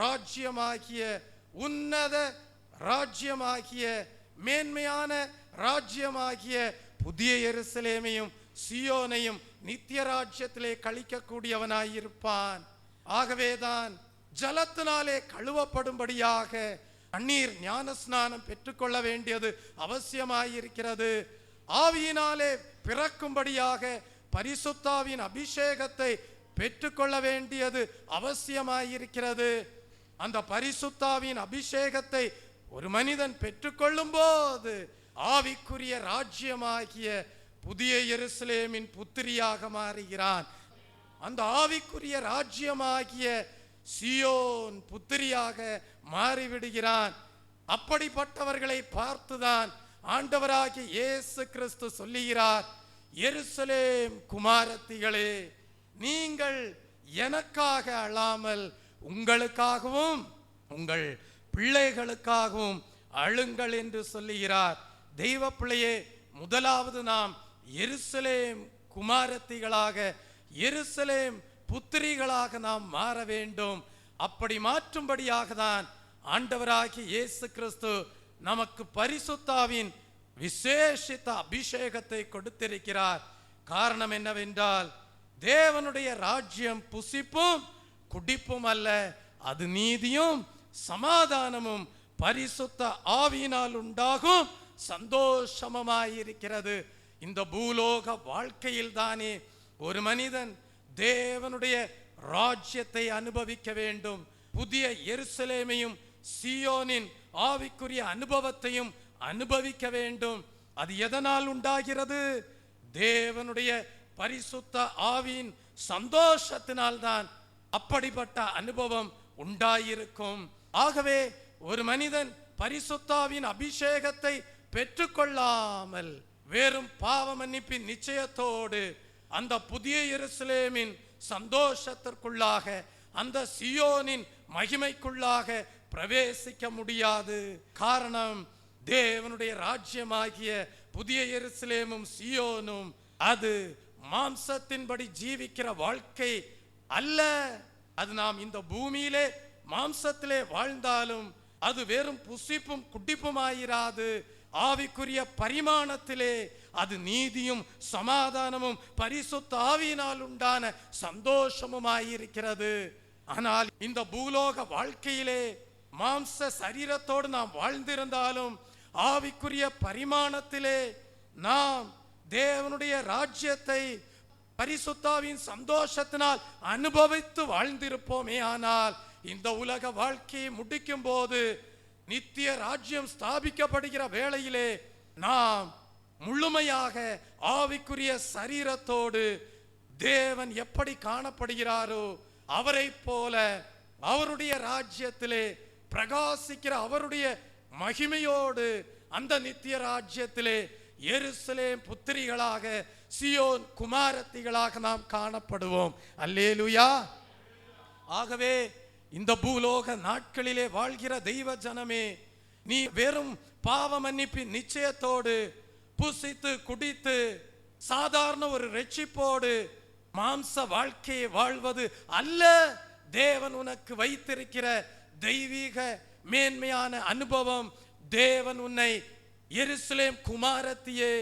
ராஜ்யமாகிய, உன்னத ராஜ்யமாகிய, மேன்மையான ராஜ்யமாகிய புதிய எருசலேமையும் சீயோனையும் நித்திய ராஜ்யத்திலே கழிக்கக்கூடியவனாயிருப்பான். ஆகவேதான் ஜலத்தினாலே கழுவப்படும்படியாக தண்ணீர் ஞான ஸ்நானம் பெற்றுக்கொள்ள வேண்டியது அவசியமாயிருக்கிறது. ஆவியினாலே பிறக்கும்படியாக பரிசுத்தாவின் அபிஷேகத்தை பெற்றுக்கொள்ள வேண்டியது அவசியமாயிருக்கிறது. அந்த பரிசுத்தாவின் அபிஷேகத்தை ஒரு மனிதன் பெற்றுக்கொள்ளும் போது ஆவிக்குரிய ராஜ்யமாகிய புதிய எருசலேமின் புத்திரியாக மாறுகிறான். அந்த ஆவிக்குரிய ராஜ்யமாகிய சீயோன் புத்திரியாக மாறிவிடுகிறான். அப்படிப்பட்டவர்களை பார்த்துதான் ஆண்டவராகிய இயேசு கிறிஸ்து சொல்லுகிறார், எருசலேம் குமாரத்திகளே, நீங்கள் எனக்காக அழாமல் உங்களுக்காகவும் உங்கள் பிள்ளைகளுக்காகவும் அழுங்கள் என்று சொல்லுகிறார். தெய்வ பிள்ளையே, முதலாவது நாம் எருசலேம் குமாரத்திகளாக, எருசலேம் புத்திரிகளாக நாம் மாற வேண்டும். அப்படி மாற்றும்படியாக தான் ஆண்டவராகிய இயேசு கிறிஸ்து நமக்கு பரிசுத்தாவின் விசேஷித்த அபிஷேகத்தை கொடுத்திருக்கிறார். காரணம் என்னவென்றால், தேவனுடைய ராஜ்யம் புசிப்பும் குடிப்பும் அல்ல, அது நீதியும் சமாதானமும் பரிசுத்த ஆவியினால் உண்டாகும் சந்தோஷமாயிருக்கிறது. இந்த பூலோக வாழ்க்கையில் தானே ஒரு மனிதன் தேவனுடைய ராஜ்யத்தை அனுபவிக்க வேண்டும். புதிய எருசலேமையும் சீயோனின் ஆவிக்குரிய அனுபவத்தையும் அனுபவிக்க வேண்டும். அது எதனால் உண்டாகிறது? தேவனுடைய பரிசுத்த ஆவியின் சந்தோஷத்தினால்தான் அப்படிப்பட்ட அனுபவம் உண்டாயிருக்கும். ஆகவே ஒரு மனிதன் பரிசுத்தாவின் அபிஷேகத்தை பெற்றுக்கொள்ளாமல் வெறும் பாவ மன்னிப்பின் நிச்சயத்தோடு அந்த புதிய எருசலேமின் சந்தோஷத்திற்குள்ளாக, அந்த சீயோனின் மகிமைக்குள்ளாக பிரவேசிக்க முடியாது. காரணம், தேவனுடைய ராஜ்யமாகிய புதிய எருசலேமும் சீயோனும் அது மாம்சத்தின்படி ஜீவிக்கிற வாழ்க்கை அல்ல. அது நாம் இந்த பூமியிலே மாம்சத்திலே வாழ்ந்தாலும் அது வெறும் புசிப்பும் குடிப்புமாயிராது. ஆவிக்குரிய பரிமாணத்திலே அது நீதியும் சமாதானமும் பரிசுத்த ஆவியினால் உண்டான சந்தோஷமுமாயிருக்கிறது. ஆனால் இந்த பூலோக வாழ்க்கையிலே மாம்ச சரீரத்தோடு நாம் வாழ்ந்திருந்தாலும் ஆவிக்குரிய பரிமாணத்திலே நாம் தேவனுடைய ராஜ்யத்தை பரிசுத்தாவின் சந்தோஷத்தினால் அனுபவித்து வாழ்ந்திருப்போமே. ஆனால் இந்த உலக வாழ்க்கையை முடிக்கும் போது, நித்திய ராஜ்யம் ஸ்தாபிக்கப்படுகிற வேளையிலே நாம் முழுமையாக ஆவிக்குரிய சரீரத்தோடு தேவன் எப்படி காணப்படுகிறாரோ அவரை போல அவருடைய ராஜ்யத்திலே பிரகாசிக்கிற அவருடைய மகிமையோடு அந்த நித்திய ராஜ்யத்திலே எருசலேம் புத்திரிகளாக, சீயோன் குமாரத்திகளாக நாம் காணப்படுவோம். அல்லேலூயா. ஆகவே இந்த பூலோக நாட்களிலே வாழ்கிற தெய்வ ஜனமே, நீ வெறும் பாவ மன்னிப்பின் நிச்சயத்தோடு புசித்து குடித்து சாதாரண ஒரு ரட்சிப்போடு மாம்ச வாழ்க்கையை வாழ்வது அல்ல. தேவன் உனக்கு வைத்திருக்கிற தெய்வீக மேன்மையான அனுபவம். தேவன் உன்னை எருசலேம் குமாரத்தியே,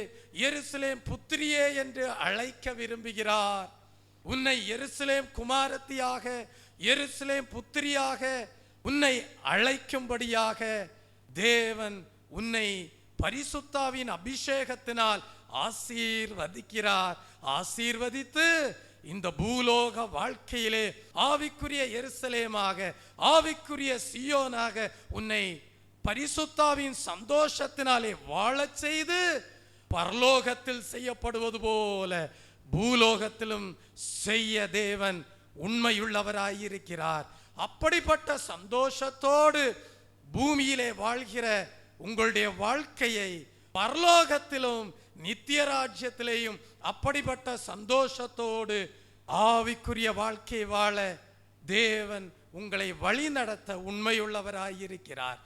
எருசலேம் புத்திரியே என்று அழைக்க விரும்புகிறார். உன்னை எருசலேம் குமாரத்தியாக, எருசலேம் புத்திரியாக உன்னை அழைக்கும்படியாக தேவன் உன்னை பரிசுத்தாவின் அபிஷேகத்தினால் ஆசீர்வதிக்கிறார். ஆசீர்வதித்து இந்த பூலோக வாழ்க்கையிலே ஆவிக்குரிய எருசலேமாக, ஆவிக்குரிய சீயோனாக உன்னை பரிசுத்தாவின் சந்தோஷத்தினாலே வாழச் செய்து பரலோகத்தில் செய்யப்படுவது போல பூலோகத்திலும் செய்ய தேவன் உண்மையுள்ளவராயிருக்கிறார். அப்படிப்பட்ட சந்தோஷத்தோடு பூமியிலே வாழ்கிற உங்களுடைய வாழ்க்கையை பரலோகத்திலும் நித்திய ராஜ்யத்திலேயும் அப்படிப்பட்ட சந்தோஷத்தோடு ஆவிக்குரிய வாழ்க்கை வாழ தேவன் உங்களை வழி நடத்த உண்மையுள்ளவராயிருக்கிறார்.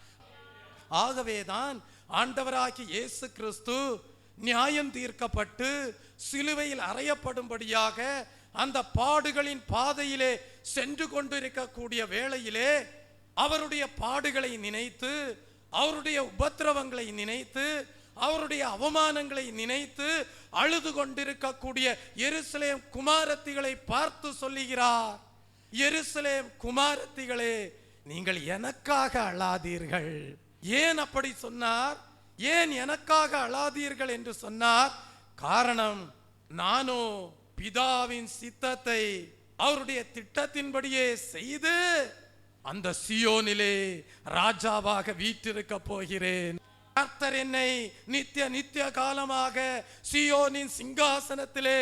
ஆகவேதான் ஆண்டவராகிய இயேசு கிறிஸ்து நியாயம் தீர்க்கப்பட்டு சிலுவையில் அறையப்படும்படியாக அந்த பாடுகளின் பாதையிலே சென்று கொண்டிருக்கக்கூடிய வேளையிலே அவருடைய பாடுகளை நினைத்து, அவருடைய உபத்திரவங்களை நினைத்து, அவருடைய அவமானங்களை நினைத்து அழுது கொண்டிருக்கக்கூடிய எருசலேம் குமாரத்திகளை பார்த்து சொல்லுகிறார், எருசலேம் குமாரத்திகளே, நீங்கள் எனக்காக அழாதீர்கள். ஏன் அப்படி சொன்னார்? ஏன் எனக்காக அழாதீர்கள் என்று சொன்னார்? காரணம், நானோ பிதாவின் சித்தத்தை அவருடைய திட்டத்தின்படியே செய்து அந்த சீயோனிலே ராஜாவாக வீற்றிருக்க போகிறேன். கர்த்தர் என்னை நித்திய காலமாக சீயோனின் சிங்காசனத்திலே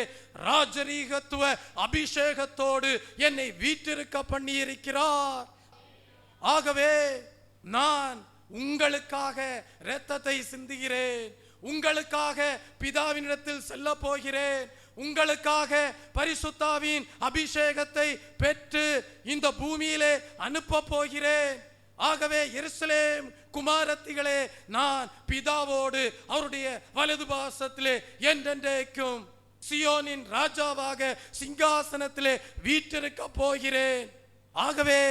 ராஜரீகத்துவ அபிஷேகத்தோடு என்னை வீற்றிருக்க பண்ணியிருக்கிறார். ஆகவே நான் உங்களுக்காக இரத்தத்தை சிந்துகிறேன், உங்களுக்காக பிதாவினிடத்தில் செல்ல போகிறேன், உங்களுக்காக பரிசுத்தாவின் அபிஷேகத்தை பெற்று இந்த பூமியிலே அனுப்ப போகிறேன். ஆகவே எருசலேம் குமாரத்திகளே, நான் பிதாவோடு அவருடைய வலது பாசத்திலே என்றென்றைக்கும் சீயோனின் ராஜாவாக சிங்காசனத்திலே வீற்றிருக்க போகிறேன். ஆகவே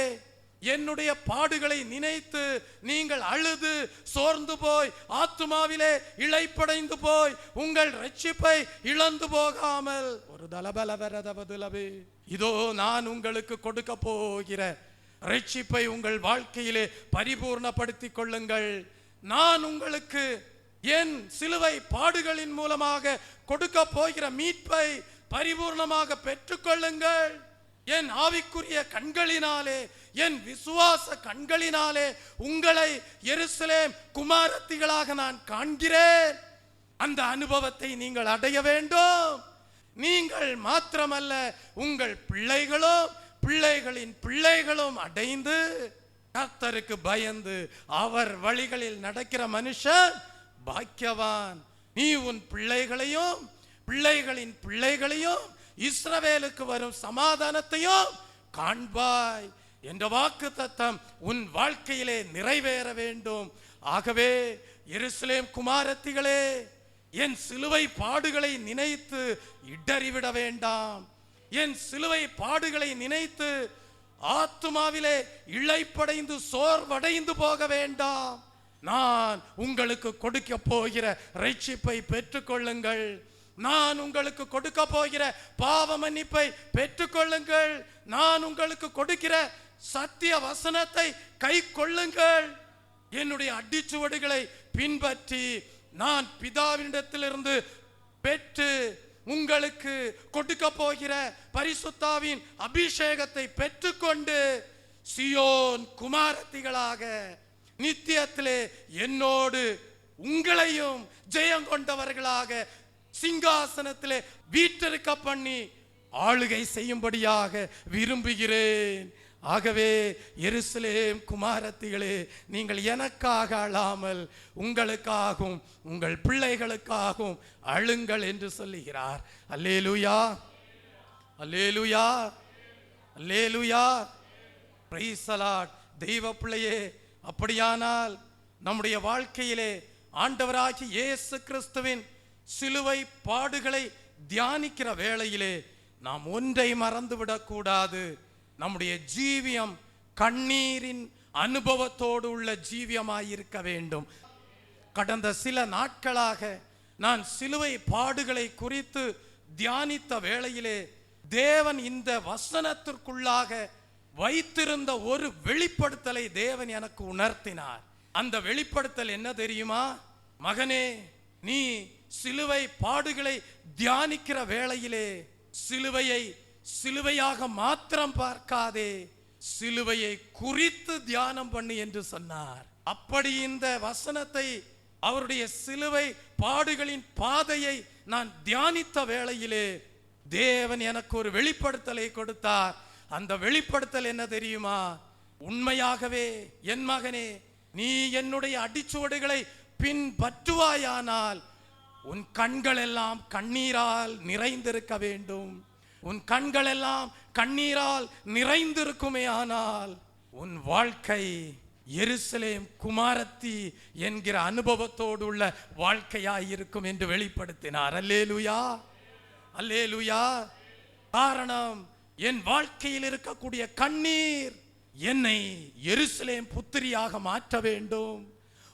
என்னுடைய பாடுகளை நினைத்து நீங்கள் அழுது சோர்ந்து போய் ஆத்துமாவிலே இளைப்படைந்து போய் உங்கள் ரட்சிப்பை இழந்து போகாமல் ஒரு தலபலவரதவதுலபே, இதோ நான் உங்களுக்கு கொடுக்க போகிற ரட்சிப்பை உங்கள் வாழ்க்கையிலே பரிபூர்ணப்படுத்திக் கொள்ளுங்கள். நான் உங்களுக்கு என் சிலுவை பாடுகளின் மூலமாக கொடுக்க போகிற மீட்பை பரிபூர்ணமாக பெற்றுக்கொள்ளுங்கள். என் ஆவிக்குரிய கண்களினாலே, என் விசுவாச கண்களினாலே உங்களை எருசலேம் குமாரத்திகளாக நான் காண்கிறேன். அந்த அனுபவத்தை நீங்கள் அடைய வேண்டும். நீங்கள் மாத்திரமல்ல, உங்கள் பிள்ளைகளும் பிள்ளைகளின் பிள்ளைகளும் அடைந்து கர்த்தருக்கு பயந்து அவர் வழிகளில் நடக்கிற மனுஷன் பாக்கியவான். நீ உன் பிள்ளைகளையும் பிள்ளைகளின் பிள்ளைகளையும் இஸ்ரவேலுக்கு வரும் சமாதானத்தையும் காண்பாய் என்ற வாக்குத்தத்தம் உன் வாழ்க்கையிலே நிறைவேற வேண்டும். ஆகவே எருசலேம் குமாரத்திகளே, என் சிலுவை பாடுகளை நினைத்து இடறிவிட வேண்டாம். என் சிலுவை பாடுகளை நினைத்து ஆத்துமாவிலே இளைப்படைந்து சோர்வடைந்து போக வேண்டாம். நான் உங்களுக்கு கொடுக்க போகிற ரட்சிப்பை பெற்றுக்கொள்ளுங்கள். நான் உங்களுக்கு கொடுக்க போகிற பாவ மன்னிப்பை பெற்றுக்கொள்ளுங்கள். நான் உங்களுக்கு கொடுக்கிற சத்திய வசனத்தை கை கொள்ளுங்கள். என்னுடைய அடிச்சுவடுகளை பின்பற்றி நான் பிதாவினிடத்திலிருந்து பெற்று உங்களுக்கு கொடுக்க போகிற பரிசுத்தாவின் அபிஷேகத்தை பெற்றுக்கொண்டு சியோன் குமாரத்திகளாக நித்தியத்திலே என்னோடு உங்களையும் ஜெயம் கொண்டவர்களாக சிங்காசனத்திலே வீற்றிருக்க பண்ணி ஆளுகை செய்யும்படியாக விரும்புகிறேன். ஆகவே எருசலேம் குமாரத்திகளே, நீங்கள் எனக்காக அழாமல் உங்களுக்காகவும் உங்கள் பிள்ளைகளுக்காகவும் அழுங்கள் என்று சொல்லுகிறார். அல்லேலூயா, அல்லேலூயா, அல்லேலூயா. Praise the lord. தெய்வ பிள்ளையே, அப்படியானால் நம்முடைய வாழ்க்கையிலே ஆண்டவராகிய இயேசு கிறிஸ்துவின் சிலுவை பாடுகளை தியானிக்கிற வேளையிலே நாம் ஒன்றை மறந்துவிடக் கூடாது. நம்முடைய ஜீவியம் கண்ணீரின் அனுபவத்தோடு உள்ள ஜீவியமாயிருக்க வேண்டும். கடந்த சில நாட்களாக நான் சிலுவை பாடுகளை குறித்து தியானித்த வேளையிலே தேவன் இந்த வசனத்திற்குள்ளாக வைத்திருந்த ஒரு வெளிப்படுத்தலை தேவன் எனக்கு உணர்த்தினார். அந்த வெளிப்படுத்தல் என்ன தெரியுமா? மகனே, நீ சிலுவை பாடுகளை தியானிக்கிற வேளையிலே சிலுவையை சிலுவையாக மாத்திரம் பார்க்காதே, சிலுவையை குறித்து தியானம் பண்ணு என்று சொன்னார். அப்படி இந்த வசனத்தை, அவருடைய சிலுவை பாடுகளின் பாதையை நான் தியானித்த வேளையிலே தேவன் எனக்கு ஒரு வெளிப்படுத்தலை கொடுத்தார். அந்த வெளிப்படுத்தல் என்ன தெரியுமா? உண்மையாகவே என் மகனே, நீ என்னுடைய அடிச்சுவடுகளை பின்பற்றுவாயானால் உன் கண்கள் எல்லாம் கண்ணீரால் நிறைந்திருக்க வேண்டும். உன் கண்கள் எல்லாம் கண்ணீரால் நிறைந்திருக்குமே, ஆனால் உன் வாழ்க்கை எருசலேம் குமாரத்தி என்கிற அனுபவத்தோடு உள்ள வாழ்க்கையாயிருக்கும் என்று வெளிப்படுத்தினார். அல்லேலூயா, அல்லேலூயா. காரணம், என் வாழ்க்கையில் இருக்கக்கூடிய கண்ணீர் என்னை எருசலேம் புத்திரியாக மாற்ற வேண்டும்.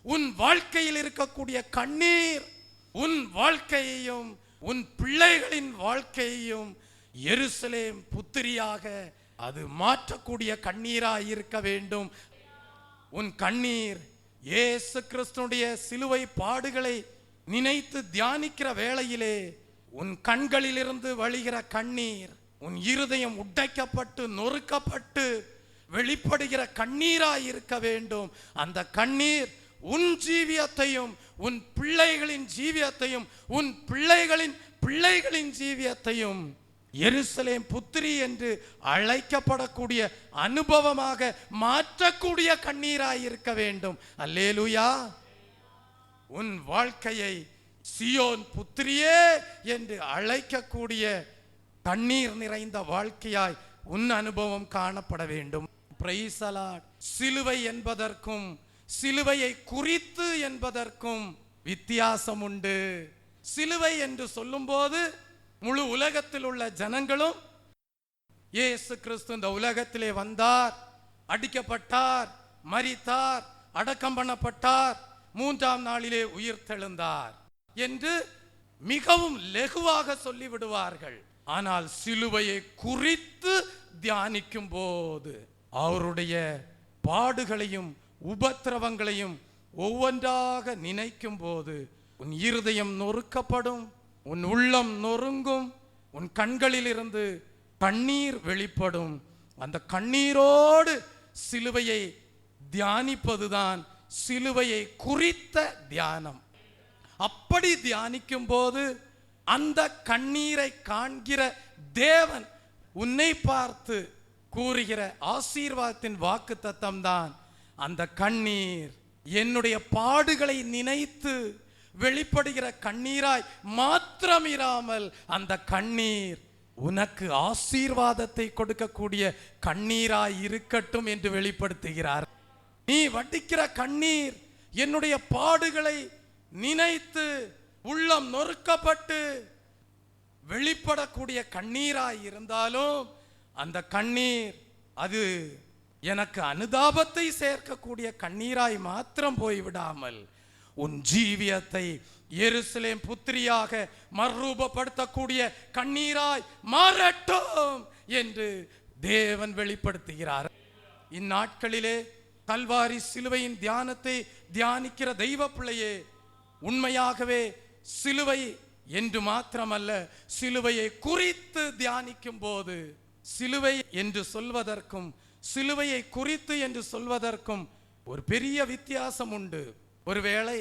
உன் வாழ்க்கையில் இருக்கக்கூடிய கண்ணீர் உன் வாழ்க்கையையும் உன் பிள்ளைகளின் வாழ்க்கையையும் எருசலேம் புத்திரியாக அது மாற்றக்கூடிய கண்ணீராய் இருக்க வேண்டும். உன் கண்ணீர் இயேசு கிறிஸ்துடைய சிலுவை பாடுகளை நினைத்து தியானிக்கிற வேளையிலே உன் கண்களிலிருந்து வழிகிற கண்ணீர் உன் இருதயம் உடைக்கப்பட்டு நொறுக்கப்பட்டு வெளிப்படுகிற கண்ணீராய் இருக்க வேண்டும். அந்த கண்ணீர் உன் ஜீவியத்தையும் உன் பிள்ளைகளின் ஜீவியத்தையும் உன் பிள்ளைகளின் பிள்ளைகளின் ஜீவியத்தையும் எருசலேம் புத்திரி என்று அழைக்கப்படக்கூடிய அனுபவமாக மாற்றக்கூடிய கண்ணீராய் இருக்க வேண்டும். அல்லேலூயா. உன் வாழ்க்கையை சியோன் புத்திரியே என்று அழைக்கக்கூடிய கண்ணீர் நிறைந்த வாழ்க்கையாய் உன் அனுபவம் காணப்பட வேண்டும். Price the Lord. சிலுவை என்பதற்கும் சிலுவையை குறித்து என்பதற்கும் வித்தியாசம் உண்டு. சிலுவை என்று சொல்லும்போது முழு உலகத்தில் உள்ள ஜனங்களும் இயேசு கிறிஸ்து இந்த உலகத்திலே வந்தார், அடிக்கப்பட்டார், மரித்தார், அடக்கம் பண்ணப்பட்டார், மூன்றாம் நாளிலே உயிர்த்தெழுந்தார் என்று மிகவும் லெகுவாக சொல்லிவிடுவார்கள். ஆனால் சிலுவையை குறித்து தியானிக்கும் போது அவருடைய பாடுகளையும் உபத்திரவங்களையும் ஒவ்வொன்றாக நினைக்கும் போது உன் இருதயம் நொறுக்கப்படும், உன் உள்ளம் நொறுங்கும், உன் கண்களில் இருந்து கண்ணீர் வெளிப்படும். அந்த கண்ணீரோடு சிலுவையை தியானிப்பதுதான் சிலுவையை குறித்த தியானம். அப்படி தியானிக்கும் போது அந்த கண்ணீரை காண்கிற தேவன் உன்னை பார்த்து கூறுகிற ஆசீர்வாதத்தின் வாக்குத்தத்தம் தான் அந்த கண்ணீர் என்னுடைய பாடுகளை நினைத்து வெளிப்படுகிற கண்ணீராய் மாத்திரமிராமல் அந்த கண்ணீர் உனக்கு ஆசீர்வாதத்தை கொடுக்கக்கூடிய கண்ணீராய் இருக்கட்டும் என்று வெளிப்படுத்துகிறார். நீ வடிக்கிற கண்ணீர் என்னுடைய பாடுகளை நினைத்து உள்ளம் நொறுக்கப்பட்டு வெளிப்படக்கூடிய கண்ணீராய் இருந்தாலும் அந்த கண்ணீர் அது எனக்கு அனுதாபத்தை சேர்க்கக்கூடிய கண்ணீராய் மாத்திரம் போய்விடாமல் உன் ஜீவியத்தை எருசலேம் புத்திரியாக மறுரூபப்படுத்தக்கூடிய கண்ணீராய் மாறட்டும் என்று தேவன் வெளிப்படுத்துகிறார். இந்நாட்களிலே கல்வாரி சிலுவையின் தியானத்தை தியானிக்கிற தெய்வ பிள்ளையே, உண்மையாகவே சிலுவை என்று மாத்திரமல்ல, சிலுவையை குறித்து தியானிக்கும் போது சிலுவை என்று சொல்வதற்கும் சிலுவையை குறித்து என்று சொல்வதற்கும் ஒரு பெரிய வித்தியாசம் உண்டு. ஒருவேளை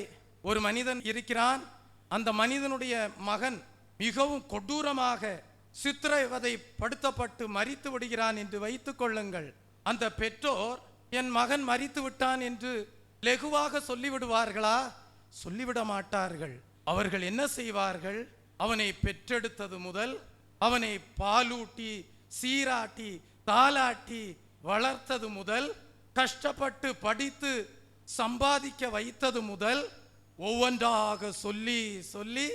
ஒரு மனிதன் இருக்கிறான், அந்த மனிதனுடைய மகன் மிகவும் கொடூரமாக சித்திரவதைப்படுத்தப்பட்டு மரித்து விடுகிறான் என்று வைத்துக் கொள்ளுங்கள். அந்த பெற்றோர் என் மகன் மரித்து விட்டான் என்று லெகுவாக சொல்லிவிடுவார்களா? சொல்லிவிட மாட்டார்கள். அவர்கள் என்ன செய்வார்கள்? அவனை பெற்றெடுத்தது முதல், அவனை பாலூட்டி சீராட்டி தாலாட்டி வளர்த்தது முதல், கஷ்டப்பட்டு படித்து சம்பாதிக்க வைத்தது முதல் ஒவ்வொன்றாக சொல்லி சொல்லி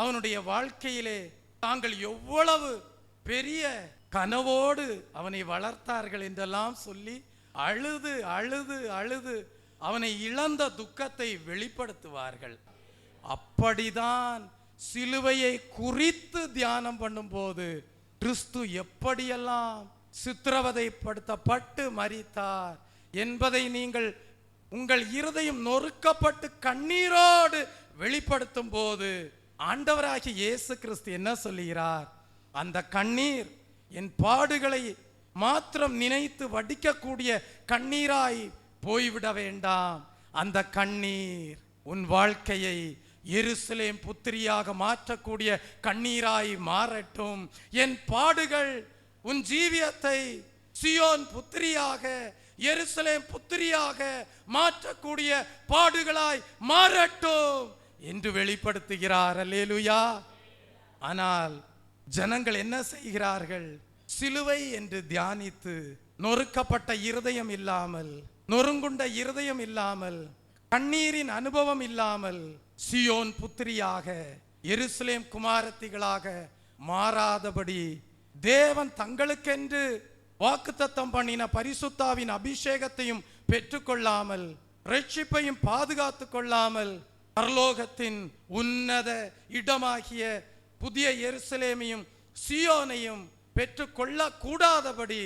அவனுடைய வாழ்க்கையிலே தாங்கள் எவ்வளவு பெரிய கனவோடு அவனை வளர்த்தார்கள் என்றெல்லாம் சொல்லி அழுது அழுது அழுது அவனை இழந்த துக்கத்தை வெளிப்படுத்துவார்கள். அப்படிதான் சிலுவையை குறித்து தியானம் பண்ணும்போது கிறிஸ்து எப்படியெல்லாம் சித்திரவதைப்படுத்தப்பட்டு மரித்தார் என்பதை நீங்கள் உங்கள் இருதயம் நொறுக்கப்பட்டு கண்ணீரோடு வெளிப்படுத்தும் போது ஆண்டவராகிய இயேசு கிறிஸ்து என்ன சொல்லுகிறார்? அந்த கண்ணீர் என் பாடுகளை மாத்திரம் நினைத்து வடிக்கக்கூடிய கண்ணீராய் போய்விட வேண்டாம். அந்த கண்ணீர் உன் வாழ்க்கையை எருசலேம் புத்திரியாக மாற்றக்கூடிய கண்ணீராய் மாறட்டும். என் பாடுகள் உன் ஜீவியத்தை சியோன் புத்திரியாக எருசலேம் புத்திரியாக மாற்றக்கூடிய பாடுகளாய் மாறட்டும் என்று வெளிப்படுத்துகிறார். அல்லேலூயா. ஆனால் ஜனங்கள் என்ன செய்கிறார்கள்? சிலுவை என்று தியானித்து நொறுக்கப்பட்ட இருதயம் இல்லாமல், நொறுங்குண்ட இருதயம் இல்லாமல், கண்ணீரின் அனுபவம் இல்லாமல் சியோன் புத்திரியாக எருசலேம் குமாரத்திகளாக மாறாதபடி தேவன் தங்களுக்கென்று வாக்குத்தத்தம் பண்ணின பரிசுத்தாவின் அபிஷேகத்தையும் பெற்றுக்கொள்ளாமல், ரட்சிப்பையும் பாதுகாத்து கொள்ளாமல், பரலோகத்தின் உன்னத இடமாகிய புதிய எருசலேமையும் சியோனையும் பெற்றுக்கொள்ள கூடாதபடி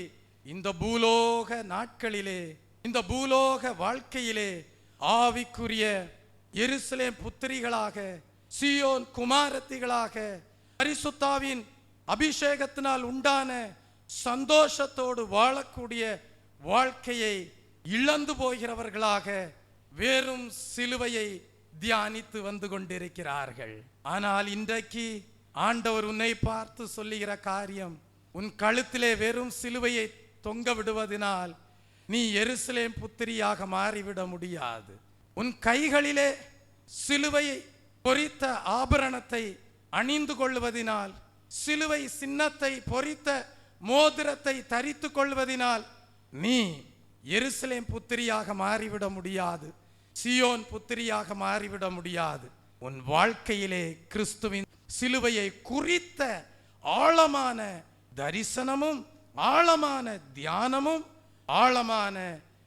இந்த பூலோக நாட்களிலே, இந்த பூலோக வாழ்க்கையிலே ஆவிக்குரிய எருசலேம் புத்திரிகளாக, சியோன் குமாரத்திகளாக, பரிசுத்தாவின் அபிஷேகத்தினால் உண்டான சந்தோஷத்தோடு வாழக்கூடிய வாழ்க்கையை இழந்து போகிறவர்களாக வெறும் சிலுவையை தியானித்து வந்து கொண்டிருக்கிறார்கள். ஆனால் இன்றைக்கு ஆண்டவர் உன்னை பார்த்து சொல்லுகிற காரியம், உன் கழுத்திலே வெறும் சிலுவையை தொங்க விடுவதனால் நீ எருசலேம் புத்திரியாக மாறிவிட முடியாது. உன் கைகளிலே சிலுவையை பொறித்த ஆபரணத்தை அணிந்து கொள்வதினால், சிலுவை சின்னத்தை பொறித்த மோதிரத்தை தரித்து கொள்வதினால் நீ எருசலேம் புத்திரியாக மாறிவிட முடியாது, சியோன் புத்திரியாக மாறிவிட முடியாது. உன் வாழ்க்கையிலே கிறிஸ்துவின் சிலுவையை குறித்த ஆழமான தரிசனமும், ஆழமான தியானமும், ஆழமான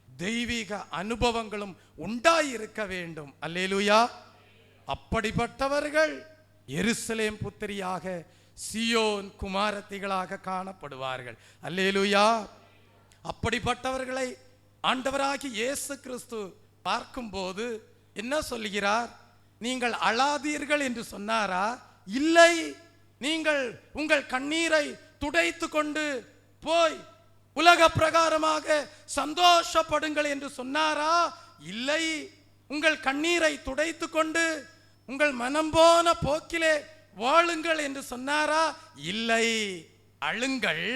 தெய்வீக அனுபவங்களும் உண்டாயிருக்க வேண்டும். அல்லேலூயா. அப்படிப்பட்டவர்கள் எருசலேம் புத்திரியாக, சியோன் குமாரத்திகளாக காணப்படுவார்கள். அல்லேலூயா. அப்படிப்பட்டவர்களை ஆண்டவராகிய இயேசு கிறிஸ்து பார்க்கும்போது என்ன சொல்கிறார்? நீங்கள் அழாதீர்கள் என்று சொன்னாரா? இல்லை. நீங்கள் உங்கள் கண்ணீரை துடைத்து கொண்டு போய் உலக பிரகாரமாக சந்தோஷப்படுங்கள் என்று சொன்னாரா? இல்லை. உங்கள் கண்ணீரை துடைத்து கொண்டு உங்கள் மனம் போன போக்கிலே வாழுங்கள் என்று சொன்னாரா? இல்லை. அழுங்கள்,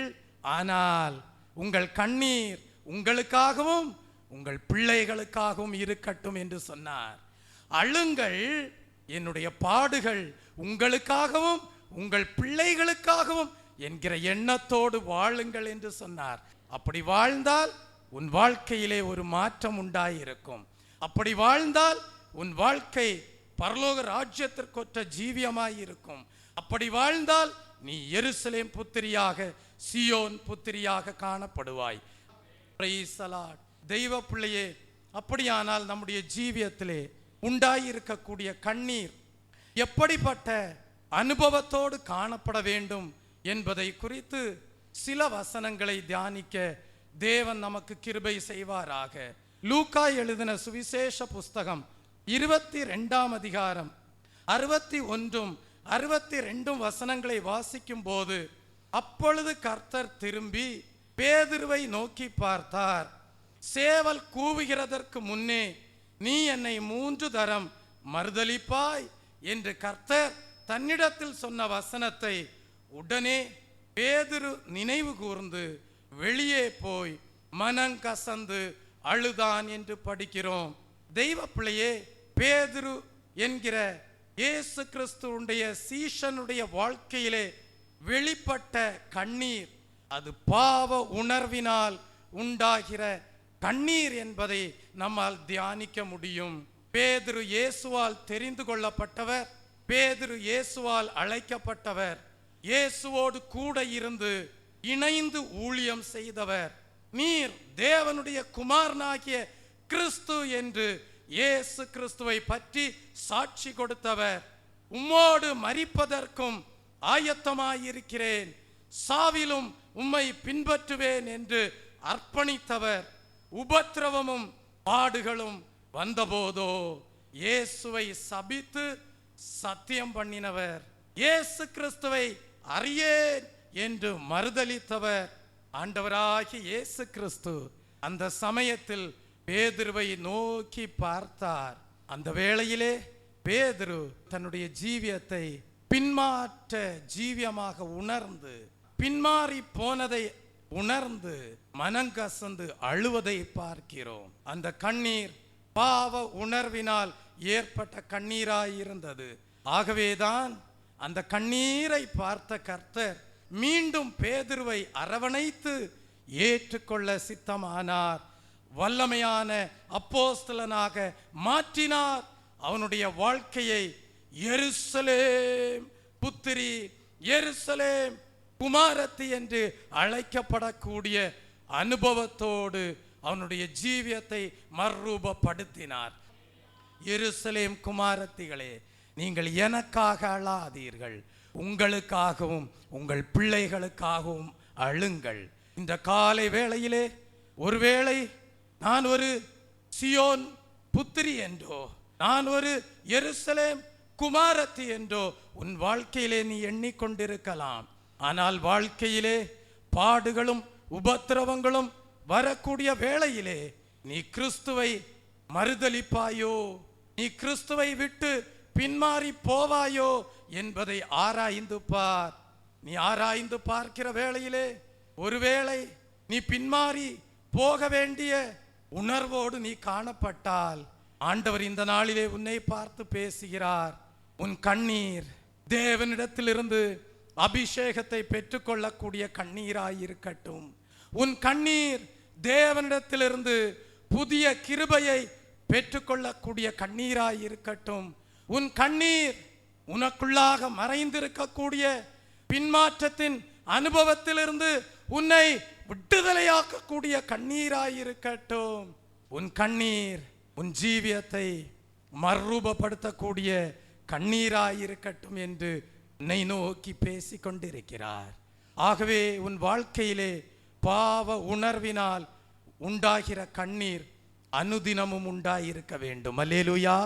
ஆனால் உங்கள் கண்ணீர் உங்களுக்காகவும் உங்கள் பிள்ளைகளுக்காகவும் இருக்கட்டும் என்று சொன்னார். அழுங்கள், என்னுடைய பாடுகள் உங்களுக்காகவும் உங்கள் பிள்ளைகளுக்காகவும் என்கிற எண்ணத்தோடு வாழுங்கள் என்று சொன்னார். அப்படி வாழ்ந்தால் உன் வாழ்க்கையிலே ஒரு மாற்றம் உண்டாயிருக்கும். அப்படி வாழ்ந்தால் உன் வாழ்க்கை பரலோக ராஜ்யத்திற்கொற்ற ஜீவியமாயிருக்கும். அப்படி வாழ்ந்தால் நீ எருசலேம் புத்திரியாக, சியோன் புத்திரியாக காணப்படுவாய். Praise the lord. தெய்வ பிள்ளையே, அப்படியானால் நம்முடைய ஜீவியத்திலே உண்டாயிருக்கக்கூடிய கண்ணீர் எப்படிப்பட்ட அனுபவத்தோடு காணப்பட வேண்டும் என்பதை குறித்து சில வசனங்களை தியானிக்க தேவன் நமக்கு கிருபை செய்வாராக. லூக்கா எழுதின சுவிசேஷ புஸ்தகம் 22ஆம் அதிகாரம் 61, 62 வசனங்களை வாசிக்கும் போது, அப்பொழுது கர்த்தர் திரும்பி பேதுருவை நோக்கி பார்த்தார். சேவல் கூவுகிறதற்கு முன்னே நீ என்னை 3 தரம் மறுதலிப்பாய் என்று கர்த்தர் தன்னிடத்தில் சொன்ன வசனத்தை உடனே பேதுரு நினைவு கூர்ந்து வெளியே போய் மனங்கசந்து அழுதான் என்று படிக்கிறோம். தெய்வ பிள்ளையே, பேதுரு என்கிற இயேசு கிறிஸ்துவுடைய சீஷனுடைய வாழ்க்கையிலே வெளிப்பட்ட கண்ணீர், அது பாவ உணர்வினால் உண்டாகிற கண்ணீர் என்பதை நம்மால் தியானிக்க முடியும். பேதுரு இயேசுவால் தெரிந்து கொள்ளப்பட்டவர், பேதுரு இயேசுவால் அழைக்கப்பட்டவர், இயேசுவோடு கூட இருந்து இணைந்து ஊழியம் செய்தவர். நீர் தேவனுடைய குமாரனாகிய கிறிஸ்து என்று இயேசு கிறிஸ்துவை பற்றி சாட்சி கொடுத்தவர். உம்மோடு மரிப்பதற்கும் ஆயத்தமாயிருக்கிறேன், சாவிலும் உம்மை பின்பற்றுவேன் என்று அர்ப்பணித்தவர். உபத்திரவமும் பாடுகளும் வந்தபோதோ இயேசுவை சபித்து சத்தியம் பண்ணினவர். இயேசு கிறிஸ்துவை அறியேன் என்று மறுதலித்தவர். ஆண்டவராகிய இயேசு கிறிஸ்து அந்த சமயத்தில் பேதுருவை நோக்கி பார்த்தார். அந்த வேளையிலே பேதுரு தன்னுடைய ஜீவியத்தை பின்மாற்ற ஜீவியமாக உணர்ந்து, பின்மாறி போனதை உணர்ந்து மனங்கசந்து அழுவதை பார்க்கிறோம். அந்த கண்ணீர் பாவ உணர்வினால் ஏற்பட்ட கண்ணீராயிருந்தது. ஆகவேதான் அந்த கண்ணீரை பார்த்த கர்த்தர் மீண்டும் பேதுருவை அரவணைத்து ஏற்றுக்கொள்ள சித்தமானார். வல்லமையான அப்போஸ்தலனாக மாற்றினார். அவனுடைய வாழ்க்கையை எருசலேம் புத்திரி, எருசலேம் குமாரத்தி என்று அழைக்கப்படக்கூடிய அனுபவத்தோடு அவனுடைய ஜீவியத்தை மறுரூபப்படுத்தினார். எருசலேம் குமாரத்திகளே, நீங்கள் எனக்காக அழாதீர்கள், உங்களுக்காகவும் உங்கள் பிள்ளைகளுக்காகவும் அழுங்கள். இந்த காலை வேளையிலே ஒருவேளை நான் ஒரு சியோன் புத்திரி என்றோ, நான் ஒரு எருசலேம் குமாரத்தி என்றோ உன் வாழ்க்கையிலே நீ எண்ணிக்கொண்டிருக்கலாம். ஆனால் வாழ்க்கையிலே பாடுகளும் உபத்திரவங்களும் வரக்கூடிய வேளையிலே நீ கிறிஸ்துவை மறுதலிப்பாயோ, நீ கிறிஸ்துவை விட்டு பின்மாறி போவாயோ என்பதை ஆராய்ந்து பார். நீ ஆராய்ந்து பார்க்கிற வேளையிலே ஒருவேளை நீ பின்மாறி போக வேண்டிய உணர்வோடு நீ காணப்பட்டால், ஆண்டவர் இந்த நாளிலே உன்னை பார்த்து பேசுகிறார். உன் கண்ணீர் தேவனிடத்திலிருந்து அபிஷேகத்தை பெற்றுக்கொள்ளக்கூடிய கண்ணீராயிருக்கட்டும். உன் கண்ணீர் தேவனிடத்திலிருந்து புதிய கிருபையை பெற்றுக்கொள்ளக்கூடிய கண்ணீராயிருக்கட்டும். உன் கண்ணீர் உனக்குள்ளாக மறைந்திருக்கக்கூடிய பின்மாற்றத்தின் அனுபவத்திலிருந்து உன்னை விடுதலையாக்கக்கூடிய கண்ணீராயிருக்கட்டும். உன் கண்ணீர் உன் ஜீவியத்தை மறுரூபப்படுத்தக்கூடிய கண்ணீராயிருக்கட்டும் என்று உன்னை நோக்கி பேசிக் கொண்டிருக்கிறார். ஆகவே உன் வாழ்க்கையிலே பாவ உணர்வினால் உண்டாகிற கண்ணீர் அனுதினமும் உண்டாயிருக்க வேண்டும். அல்லேலூயா.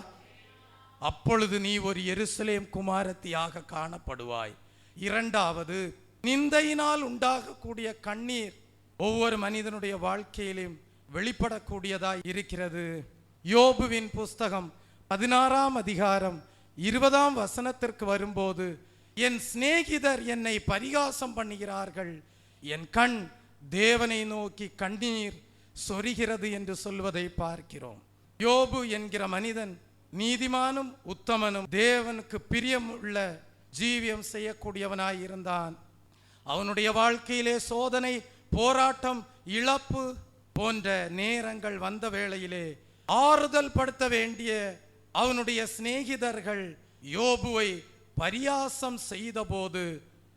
அப்பொழுது நீ ஒரு எருசலேம் குமாரத்தியாக காணப்படுவாய். இரண்டாவது, நிந்தையினால் உண்டாகக்கூடிய கண்ணீர் ஒவ்வொரு மனிதனுடைய வாழ்க்கையிலும் வெளிப்படக்கூடியதாய் இருக்கிறது. யோபுவின் புஸ்தகம் 16ஆம் அதிகாரம் 20ஆம் வசனத்திற்கு வரும்போது, என் சிநேகிதர் என்னை பரிகாசம் பண்ணுகிறார்கள், என் கண் தேவனை நோக்கி கண்ணீர் சொரிகிறது என்று சொல்வதை பார்க்கிறோம். யோபு என்கிற மனிதன் நீதிமானும் உத்தமனும் தேவனுக்கு பிரியமுள்ள ஜீவியம் செய்யக்கூடியவனாய் இருந்தான். அவனுடைய வாழ்க்கையிலே சோதனை, போராட்டம், இழப்பு போன்ற நேரங்கள் வந்த வேளையிலே ஆறுதல் படுத்த வேண்டிய அவனுடைய சிநேகிதர்கள் யோபுவை பரியாசம் செய்தபோது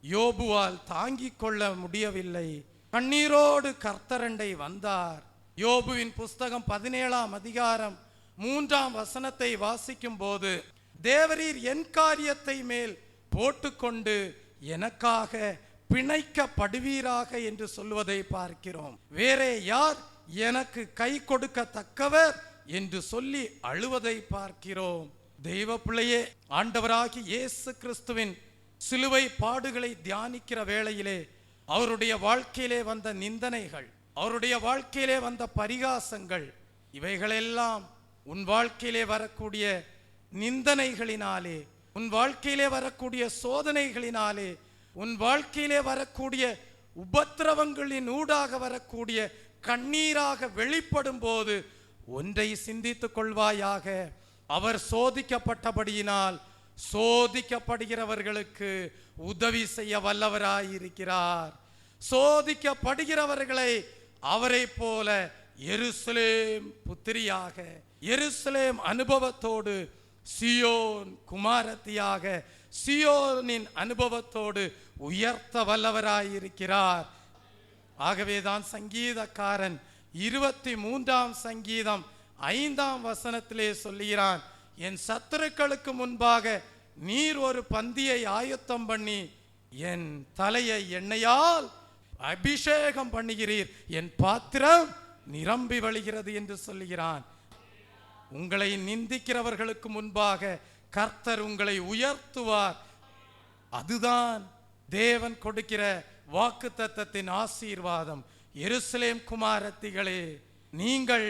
யோபுவால் தாங்கிக் கொள்ள முடியவில்லை. கண்ணீரோடு கர்த்தரண்டை வந்தார். யோபுவின் புஸ்தகம் 17ஆம் அதிகாரம் 3ஆம் வசனத்தை வாசிக்கும் போது, தேவரீர் என் காரியத்தை மேல் போட்டுக்கொண்டு எனக்காக பிணைக்கப்படுவீராக என்று சொல்வதை பார்க்கிறோம். வேறே யார் எனக்கு கை கொடுக்கத்தக்கவர் என்று சொல்லி அழுவதை பார்க்கிறோம். தெய்வ பிள்ளையே, ஆண்டவராகி இயேசு கிறிஸ்துவின் சிலுவை பாடுகளை தியானிக்கிற வேளையிலே அவருடைய வாழ்க்கையிலே வந்த நிந்தனைகள், அவருடைய வாழ்க்கையிலே வந்த பரிகாசங்கள், இவைகளெல்லாம் உன் வாழ்க்கையிலே வரக்கூடிய நிந்தனைகளினாலே, உன் வாழ்க்கையிலே வரக்கூடிய சோதனைகளினாலே, உன் வாழ்க்கையிலே வரக்கூடிய உபத்திரவங்களின் ஊடாக வரக்கூடிய கண்ணீராக வெளிப்படும் போது ஒன்றை சிந்தித்துக் கொள்வாயாக. அவர் சோதிக்கப்பட்டபடியினால் சோதிக்கப்படுகிறவர்களுக்கு உதவி செய்ய வல்லவராயிருக்கிறார். சோதிக்கப்படுகிறவர்களை அவரை போல எருசலேம் புத்திரியாக, எருசலேம் அனுபவத்தோடு, சியோன் குமாரத்தியாக, சியோனின் அனுபவத்தோடு உயர்த்த வல்லவராயிருக்கிறார். ஆகவேதான் சங்கீதக்காரன் 23ஆம் சங்கீதம் 5ஆம் வசனத்திலே சொல்லுகிறான், என் சத்துருக்களுக்கு முன்பாக நீர் ஒரு பந்தியை ஆயத்தம் பண்ணி என் தலையை எண்ணெயால் அபிஷேகம் பண்ணுகிறீர், என் பாத்திரம் நிரம்பி வழிகிறது என்று சொல்லுகிறான். உங்களை நிந்திக்கிறவர்களுக்கு முன்பாக கர்த்தர் உங்களை உயர்த்துவார். அதுதான் தேவன் கொடுக்கிற வாக்குத்தத்தத்தின் ஆசீர்வாதம். எருசலேம் குமாரத்திகளே, நீங்கள்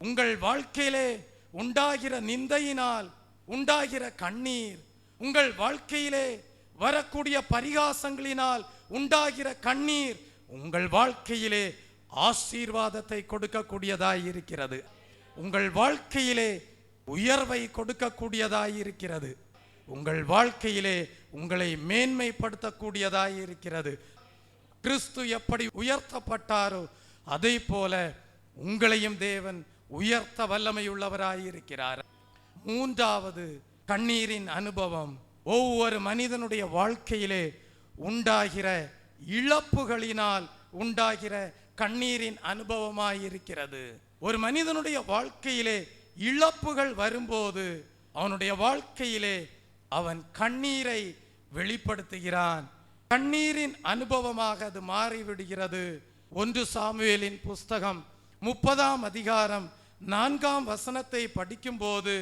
உங்கள் வாழ்க்கையிலே உண்டாகிற நிந்தையினால் உண்டாகிற கண்ணீர், உங்கள் வாழ்க்கையிலே வரக்கூடிய பரிகாசங்களினால் உண்டாகிற கண்ணீர் உங்கள் வாழ்க்கையிலே ஆசீர்வாதத்தை கொடுக்கக்கூடியதாய் இருக்கிறது. உங்கள் வாழ்க்கையிலே உயர்வை கொடுக்கக்கூடியதாய் இருக்கிறது. உங்கள் வாழ்க்கையிலே உங்களை மேன்மைப்படுத்தக்கூடியதாய் இருக்கிறது. கிறிஸ்து எப்படி உயர்த்தப்பட்டாரோ அதை போல உங்களையும் தேவன் உயர்த்த வல்லமையுள்ளவராயிருக்கிறார். மூன்றாவது, கண்ணீரின் அனுபவம் ஒவ்வொரு மனிதனுடைய வாழ்க்கையிலே உண்டாகிற இழப்புகளினால் உண்டாகிற கண்ணீரின் அனுபவமாயிருக்கிறது. ஒரு மனிதனுடைய வாழ்க்கையிலே இழப்புகள் வரும்போது அவனுடைய வாழ்க்கையிலே அவன் கண்ணீரை வெளிப்படுத்துகிறான். கண்ணீரின் அனுபவமாக அது மாறிவிடுகிறது. 1 சாமுவேலின் புஸ்தகம் 30ஆம் அதிகாரம் 4ஆம் வசனத்தை படிக்கும் போது,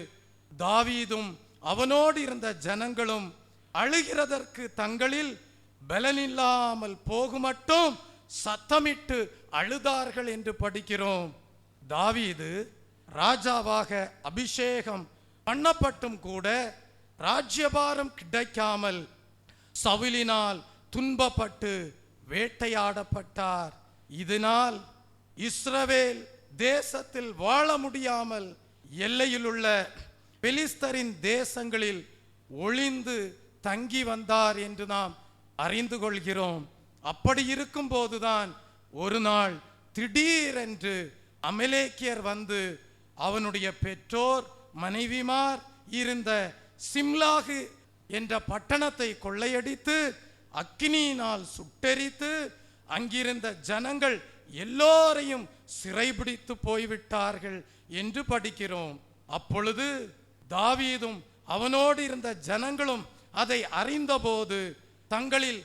தாவீதும் அவனோடு இருந்த ஜனங்களும் அழுகிறதற்கு தங்களில் பலனில்லாமல் போகுமட்டும் சத்தமிட்டு அழுதார்கள் என்று படிக்கிறோம். தாவீது ராஜாவாக அபிஷேகம் பண்ணப்பட்டும் கூட ராஜ்யபாரம் கிடைக்காமல் சவுலினால் துன்பப்பட்டு வேட்டையாடப்பட்டார். இதனால் இஸ்ரவேல் தேசத்தில் வாழ முடியாமல் எல்லையில் உள்ள பெலிஸ்தரின் தேசங்களில் ஒளிந்து தங்கி வந்தார் என்று நாம் அறிந்து கொள்கிறோம். அப்படி இருக்கும் போதுதான் ஒரு நாள் திடீரென்று அமலேக்கியர் வந்து அவனுடைய பெற்றோர் மனைவிமார் இருந்த சிம்லாகு என்ற பட்டணத்தை கொள்ளையடித்து அக்கினியினால் சுட்டெரித்து அங்கிருந்த ஜனங்கள் எல்லோரையும் சிறைபிடித்து போய்விட்டார்கள் என்று படிக்கிறோம். அப்பொழுது தாவீதும் அவனோடு இருந்த ஜனங்களும் அதை அறிந்தபோது தங்களில்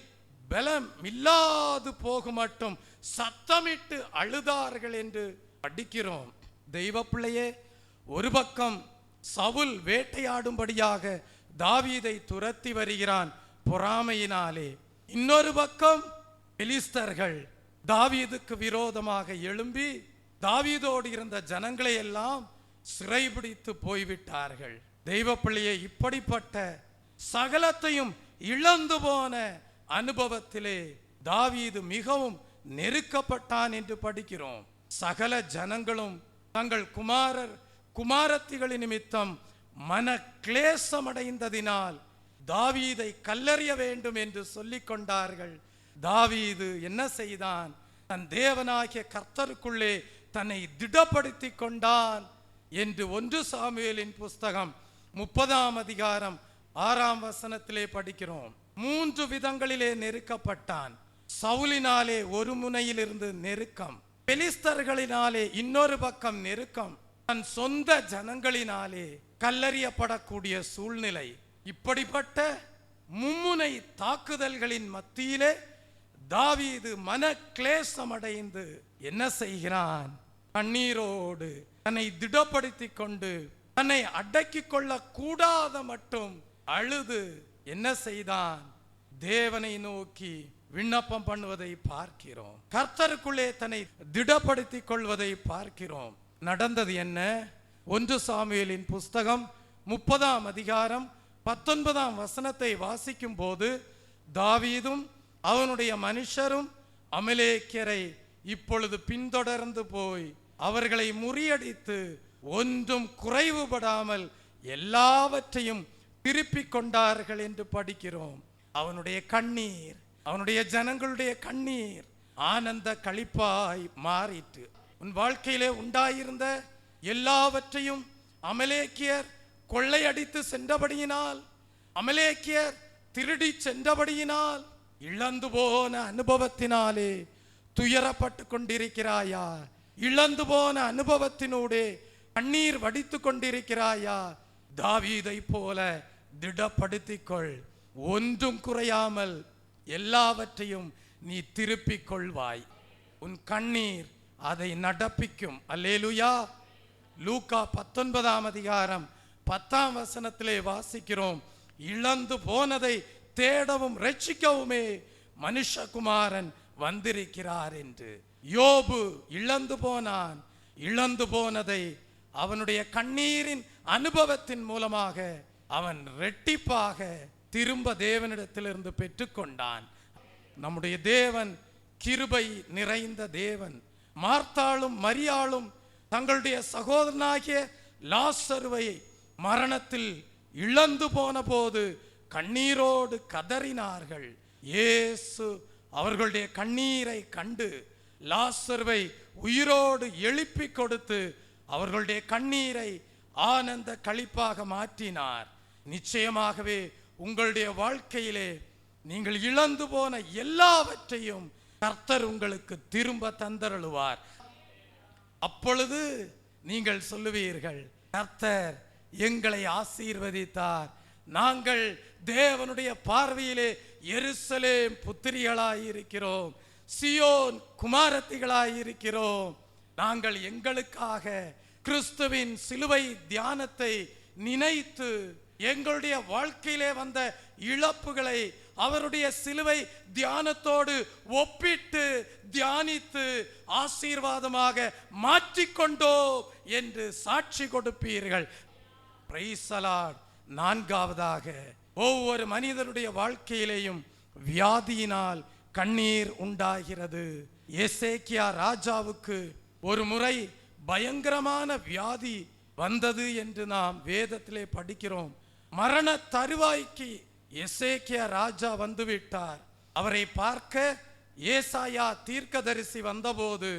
பலம் இல்லாது போகுமட்டும் சத்தமிட்டு அழுதார்கள் என்று படிக்கிறோம். தெய்வ பிள்ளையே, ஒரு பக்கம் சவுல் வேட்டையாடும்படியாக தாவீதை துரத்தி வருகிறான் பொறாமையினாலே. இன்னொரு பக்கம் பெலிஸ்தர்கள் தாவீதுக்கு விரோதமாக எழும்பி தாவீதோடு இருந்த ஜனங்களை எல்லாம் சிறைபிடித்து போய்விட்டார்கள். தெய்வ பிள்ளையே, இப்படிப்பட்ட சகலத்தையும் இழந்து போன அனுபவத்திலே தாவீது மிகவும் நெருக்கப்பட்டான் என்று படிக்கிறோம். சகல ஜனங்களும் தங்கள் குமாரத்திகளின் நிமித்தம் மன கிளேசமடைந்ததினால் தாவீதை கல்லறிய வேண்டும் என்று சொல்லிக் கொண்டார்கள். தாவீது என்ன செய்தான்? தன் தேவனாகிய கர்த்தருக்குள்ளே தன்னை திடப்படுத்தி கொண்டான் என்று 1 சாமுவேலின் புஸ்தகம் 30ஆம் அதிகாரம் 6ஆம் வசனத்திலே படிக்கிறோம். 3 விதங்களிலே நெருக்கப்பட்டான். சவுலினாலே ஒரு முனையிலிருந்து நெருக்கம், பெலிஸ்தர்களினாலே இன்னொரு பக்கம் நெருக்கம், தன் சொந்த ஜனங்களினாலே கல்லறியப்படக்கூடிய சூழ்நிலை. இப்படிப்பட்ட மும்முனை தாக்குதல்களின் மத்தியிலே தாவீது மன கிளேசமடைந்து என்ன செய்கிறான்? கண்ணீரோடு தன்னை திடப்படுத்தி கொண்டு தன்னை அடக்கிக் கொள்ள கூடாத மட்டும் அழுது என்ன செய்தான்? தேவனை நோக்கி விண்ணப்பம் பண்ணுவதை பார்க்கிறோம். கர்த்தருக்குள்ளே தன்னை திடப்படுத்திக் கொள்வதை பார்க்கிறோம். நடந்தது என்ன? 1 சாமுவேலின் புஸ்தகம் 30ஆம் அதிகாரம் 19ஆம் வசனத்தை வாசிக்கும் போது, தாவீதும் அவனுடைய மனுஷரும் அமலேக்கியரை இப்பொழுது பின்தொடர்ந்து போய் அவர்களை முறியடித்து ஒன்றும் குறைவுபடாமல் எல்லாவற்றையும் திருப்பிக் கொண்டார்கள் என்று படிக்கிறோம். அவனுடைய கண்ணீர், அவனுடைய ஜனங்களுடைய கண்ணீர் ஆனந்த களிப்பாய் மாறிற்று. உன் வாழ்க்கையிலே உண்டாயிருந்த எல்லாவற்றையும் அமலேக்கியர் கொள்ளையடித்து சென்றபடியினால், அமலேக்கியர் திருடி சென்றபடியினால், இழந்து போன அனுபவத்தினாலே துயரப்பட்டு கொண்டிருக்கிறாயா? இழந்து போன அனுபவத்தினூடே கண்ணீர் வடித்து கொண்டிருக்கிறாயா? தாவீதை போல திடப்படுத்திக் கொள். ஒன்றும் குறையாமல் எல்லாவற்றையும் நீ திருப்பிக் கொள்வாய். உன் கண்ணீர் அதை நடப்பிக்கும். அல்லேலூயா. லூக்கா 19ஆம் அதிகாரம் 10ஆம் வசனத்திலே வாசிக்கிறோம், இழந்து போனதை தேடவும் ரட்சிக்கவுமே மனுஷகுமாரன் வந்திருக்கிறார் என்று. யோபு இழந்து போனான். இழந்து போனதை அவனுடைய கண்ணீரின் அனுபவத்தின் மூலமாக அவன் இரட்டிப்பாக திரும்ப தேவனிடத்திலிருந்து பெற்றுக்கொண்டான். நம்முடைய தேவன் கிருபை நிறைந்த தேவன். மார்த்தாளும் மரியாளும் தங்களுடைய சகோதரனாகிய லாசருவை மரணத்தில் இழந்து போன போது கண்ணீரோடு கதறினார்கள். இயேசு அவர்களுடைய கண்ணீரை கண்டு லாசருவை உயிரோடு எழுப்பி கொடுத்து அவர்களுடைய கண்ணீரை ஆனந்த களிப்பாக மாற்றினார். நிச்சயமாகவே உங்களுடைய வாழ்க்கையிலே நீங்கள் இழந்து போன எல்லாவற்றையும் கர்த்தர் உங்களுக்கு திரும்ப தந்தருளுவார். அப்பொழுது நீங்கள் சொல்லுவீர்கள், கர்த்தர் எங்களை ஆசீர்வதித்தார், நாங்கள் தேவனுடைய பார்வையிலே எருசலேம் புத்திரிகளாயிருக்கிறோம், சியோன் குமாரத்திகளாயிருக்கிறோம். நாங்கள் எங்களுக்காக கிறிஸ்துவின் சிலுவை தியானத்தை நினைத்து எங்களுடைய வாழ்க்கையிலே வந்த இழப்புகளை அவருடைய சிலுவை தியானத்தோடு ஒப்பிட்டு தியானித்து ஆசீர்வாதமாக மாற்றிக்கொண்டோம் என்று சாட்சி கொடுப்பீர்கள். Price the Lord. 4ஆவதாக, ஒவ்வொரு மனிதனுடைய வாழ்க்கையிலேயும் வியாதியினால் கண்ணீர் உண்டாகிறது. எசேக்கியா ராஜாவுக்கு ஒரு முறை பயங்கரமான வியாதி வந்தது என்று நாம் வேதத்திலே படிக்கிறோம். மரண தருவாய்க்கு எசேக்கியா ராஜா வந்துவிட்டார். அவரை பார்க்க ஏசாயா தீர்க்கதரிசி வந்தபோது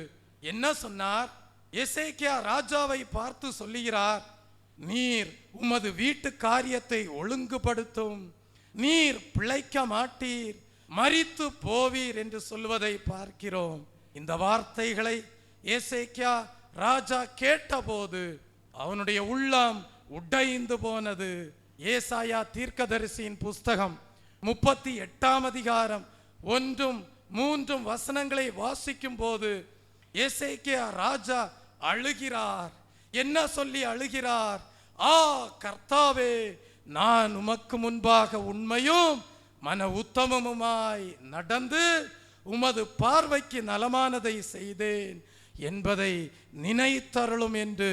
என்ன சொன்னார்? எசேக்கியா ராஜாவை பார்த்து சொல்லுகிறார், நீர் உமது வீட்டு காரியத்தை ஒழுங்குபடுத்தும், நீர் பிழைக்க மாட்டீர், மரித்து போவீர் என்று சொல்வதை பார்க்கிறோம். இந்த வார்த்தைகளை எசேக்கியா ராஜா கேட்டபோது அவனுடைய உள்ளம் உடைந்து போனது. ஏசாயா தீர்க்கதரிசியின் புஸ்தகம் 38ஆம் அதிகாரம் 1-3 வசனங்களை வாசிக்கும் போது எசேக்கியா ராஜா அழுகிறார். என்ன சொல்லி அழுகிறார்? ஆ கர்த்தாவே, நான் உமக்கு முன்பாக உண்மையும் மன உத்தமமுமாய் நடந்து உமது பார்வைக்கு நலமானதை செய்தேன் என்பதை நினைத்தருளும் என்று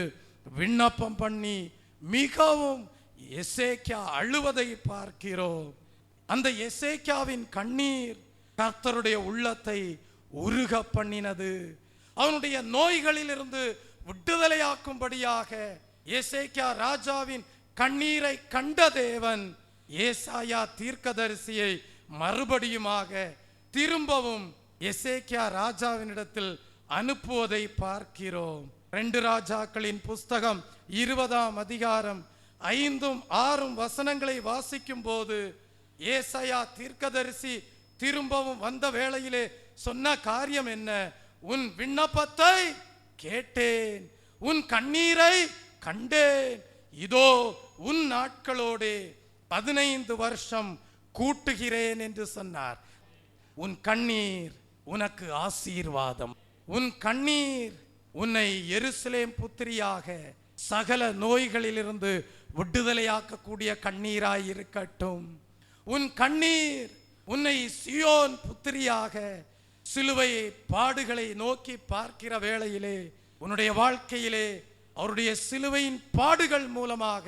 விண்ணப்பம் பண்ணி மிகவும் எசேக்கியா அழுவதை பார்க்கிறோம். அந்த எசேக்கியாவின் கண்ணீர் கர்த்தருடைய உள்ளத்தை உருக பண்ணினது. அவனுடைய நோய்களிலிருந்து விடுதலையாக்கும்படியாக எசேக்கியா ராஜாவின் கண்ணீரை கண்ட தேவன் ஏசாயா தீர்க்கதரிசியை மறுபடியுமாக திரும்பவும் எசேக்கியா ராஜாவினிடத்தில் அனுப்புவதை பார்க்கிறோம். 2 ராஜாக்களின் புஸ்தகம் 20ஆம் அதிகாரம் 5-6 வசனங்களை வாசிக்கும் போது ஏசாயா தீர்க்கதரிசி திரும்பவும் வந்த வேளையிலே சொன்ன காரியம் என்ன? உன் விண்ணப்பத்தை கேட்டேன், உன் கண்ணீரை கண்டேன், இதோ உன் நாட்களோடே 15 வருஷம் கூட்டுகிறேன் என்று சொன்னார். உன் கண்ணீர் உனக்கு ஆசீர்வாதம். உன் கண்ணீர் உன்னை எருசலேம் புத்திரியாக சகல நோய்களிலிருந்து விடுதலையாக்கக்கூடிய கண்ணீராய் இருக்கட்டும். உன் கண்ணீர் உன்னை சியோன் புத்திரியாக சிலுவை பாடுகளை நோக்கி பார்க்கிற வேளையிலே உன்னுடைய வாழ்க்கையிலே அவருடைய சிலுவையின் பாடுகள் மூலமாக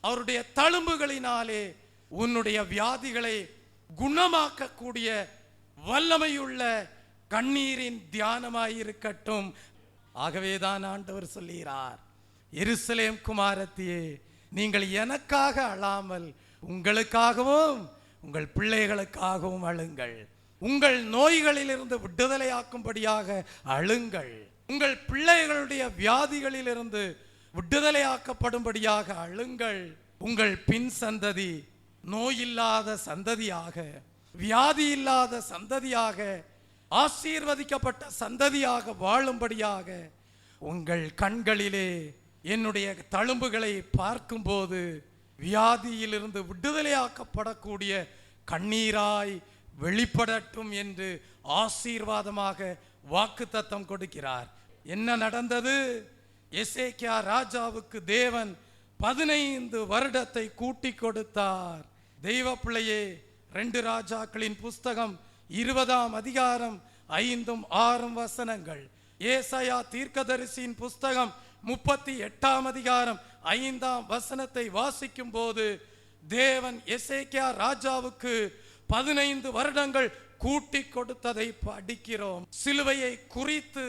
அவருடைய தழும்புகளினாலே உன்னுடைய வியாதிகளை குணமாக்கக்கூடிய வல்லமையுள்ள கண்ணீரின் தியானமாயிருக்கட்டும். ஆகவேதான் ஆண்டவர் சொல்கிறார், எருசலேம் குமாரத்தியே, நீங்கள் எனக்காக அழாமல் உங்களுக்காகவும் உங்கள் பிள்ளைகளுக்காகவும் அழுங்கள். உங்கள் நோய்களிலிருந்து விடுதலையாக்கும்படியாக அழுங்கள். உங்கள் பிள்ளைகளுடைய வியாதிகளிலிருந்து விடுதலையாக்கப்படும்படியாக அழுங்கள். உங்கள் பின் சந்ததி நோயில்லாத சந்ததியாக, வியாதி இல்லாத சந்ததியாக, ஆசீர்வதிக்கப்பட்ட சந்ததியாக வாழும்படியாக உங்கள் கண்களிலே என்னுடைய தழும்புகளை பார்க்கும்போது வியாதியிலிருந்து விடுதலையாக்கப்படக்கூடிய கண்ணீராய் வெளிப்படட்டும் என்று ஆசீர்வாதமாக வாக்குத்தத்தம் கொடுக்கிறார். என்ன நடந்தது? எசேக்கியா ராஜாவுக்கு தேவன் 15 வருடத்தை கூட்டி கொடுத்தார். தெய்வ பிள்ளையே, 2 ராஜாக்களின் புஸ்தகம் 20ஆம் அதிகாரம் 5-6 வசனங்கள், ஏசாயா தீர்க்கதரிசியின் புஸ்தகம் 38ஆம் அதிகாரம் 5ஆம் வசனத்தை வாசிக்கும் போது தேவன் எசேக்கியா ராஜாவுக்கு 15 வருடங்கள் கூட்டி கொடுத்ததை படிக்கிறோம். சிலுவையை குறித்து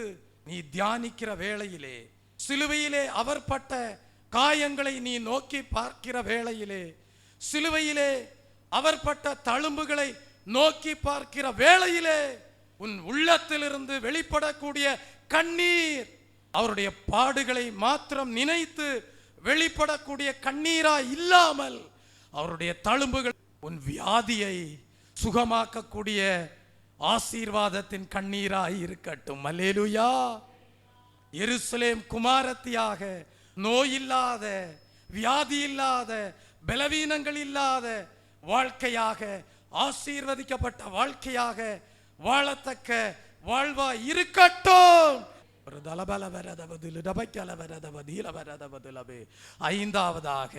நீ தியானிக்கிற வேளையிலே, சிலுவையிலே அவர் பட்ட காயங்களை நீ நோக்கி பார்க்கிற வேளையிலே, சிலுவையிலே அவர் பட்ட தழும்புகளை நோக்கி பார்க்கிற வேளையிலே உன் உள்ளத்திலிருந்து வெளிப்படக்கூடிய கண்ணீர் அவருடைய பாடுகளை மாத்திரம் நினைத்து வெளிப்படக்கூடிய கண்ணீரா இல்லாமல் அவருடைய தழும்புகள் உன் வியாதியை சுகமாக்கக்கூடிய ஆசீர்வாதத்தின் கண்ணீராய் இருக்கட்டும். அல்லேலூயா. எருசலேம் குமாரத்தியாக நோயில்லாத, வியாதி இல்லாத, பலவீனங்கள் இல்லாத வாழ்க்கையாக, ஆசீர்வதிக்கப்பட்ட வாழ்க்கையாக வாழத்தக்க வாழ்வா இருக்கட்டும். ஐந்தாவதாக,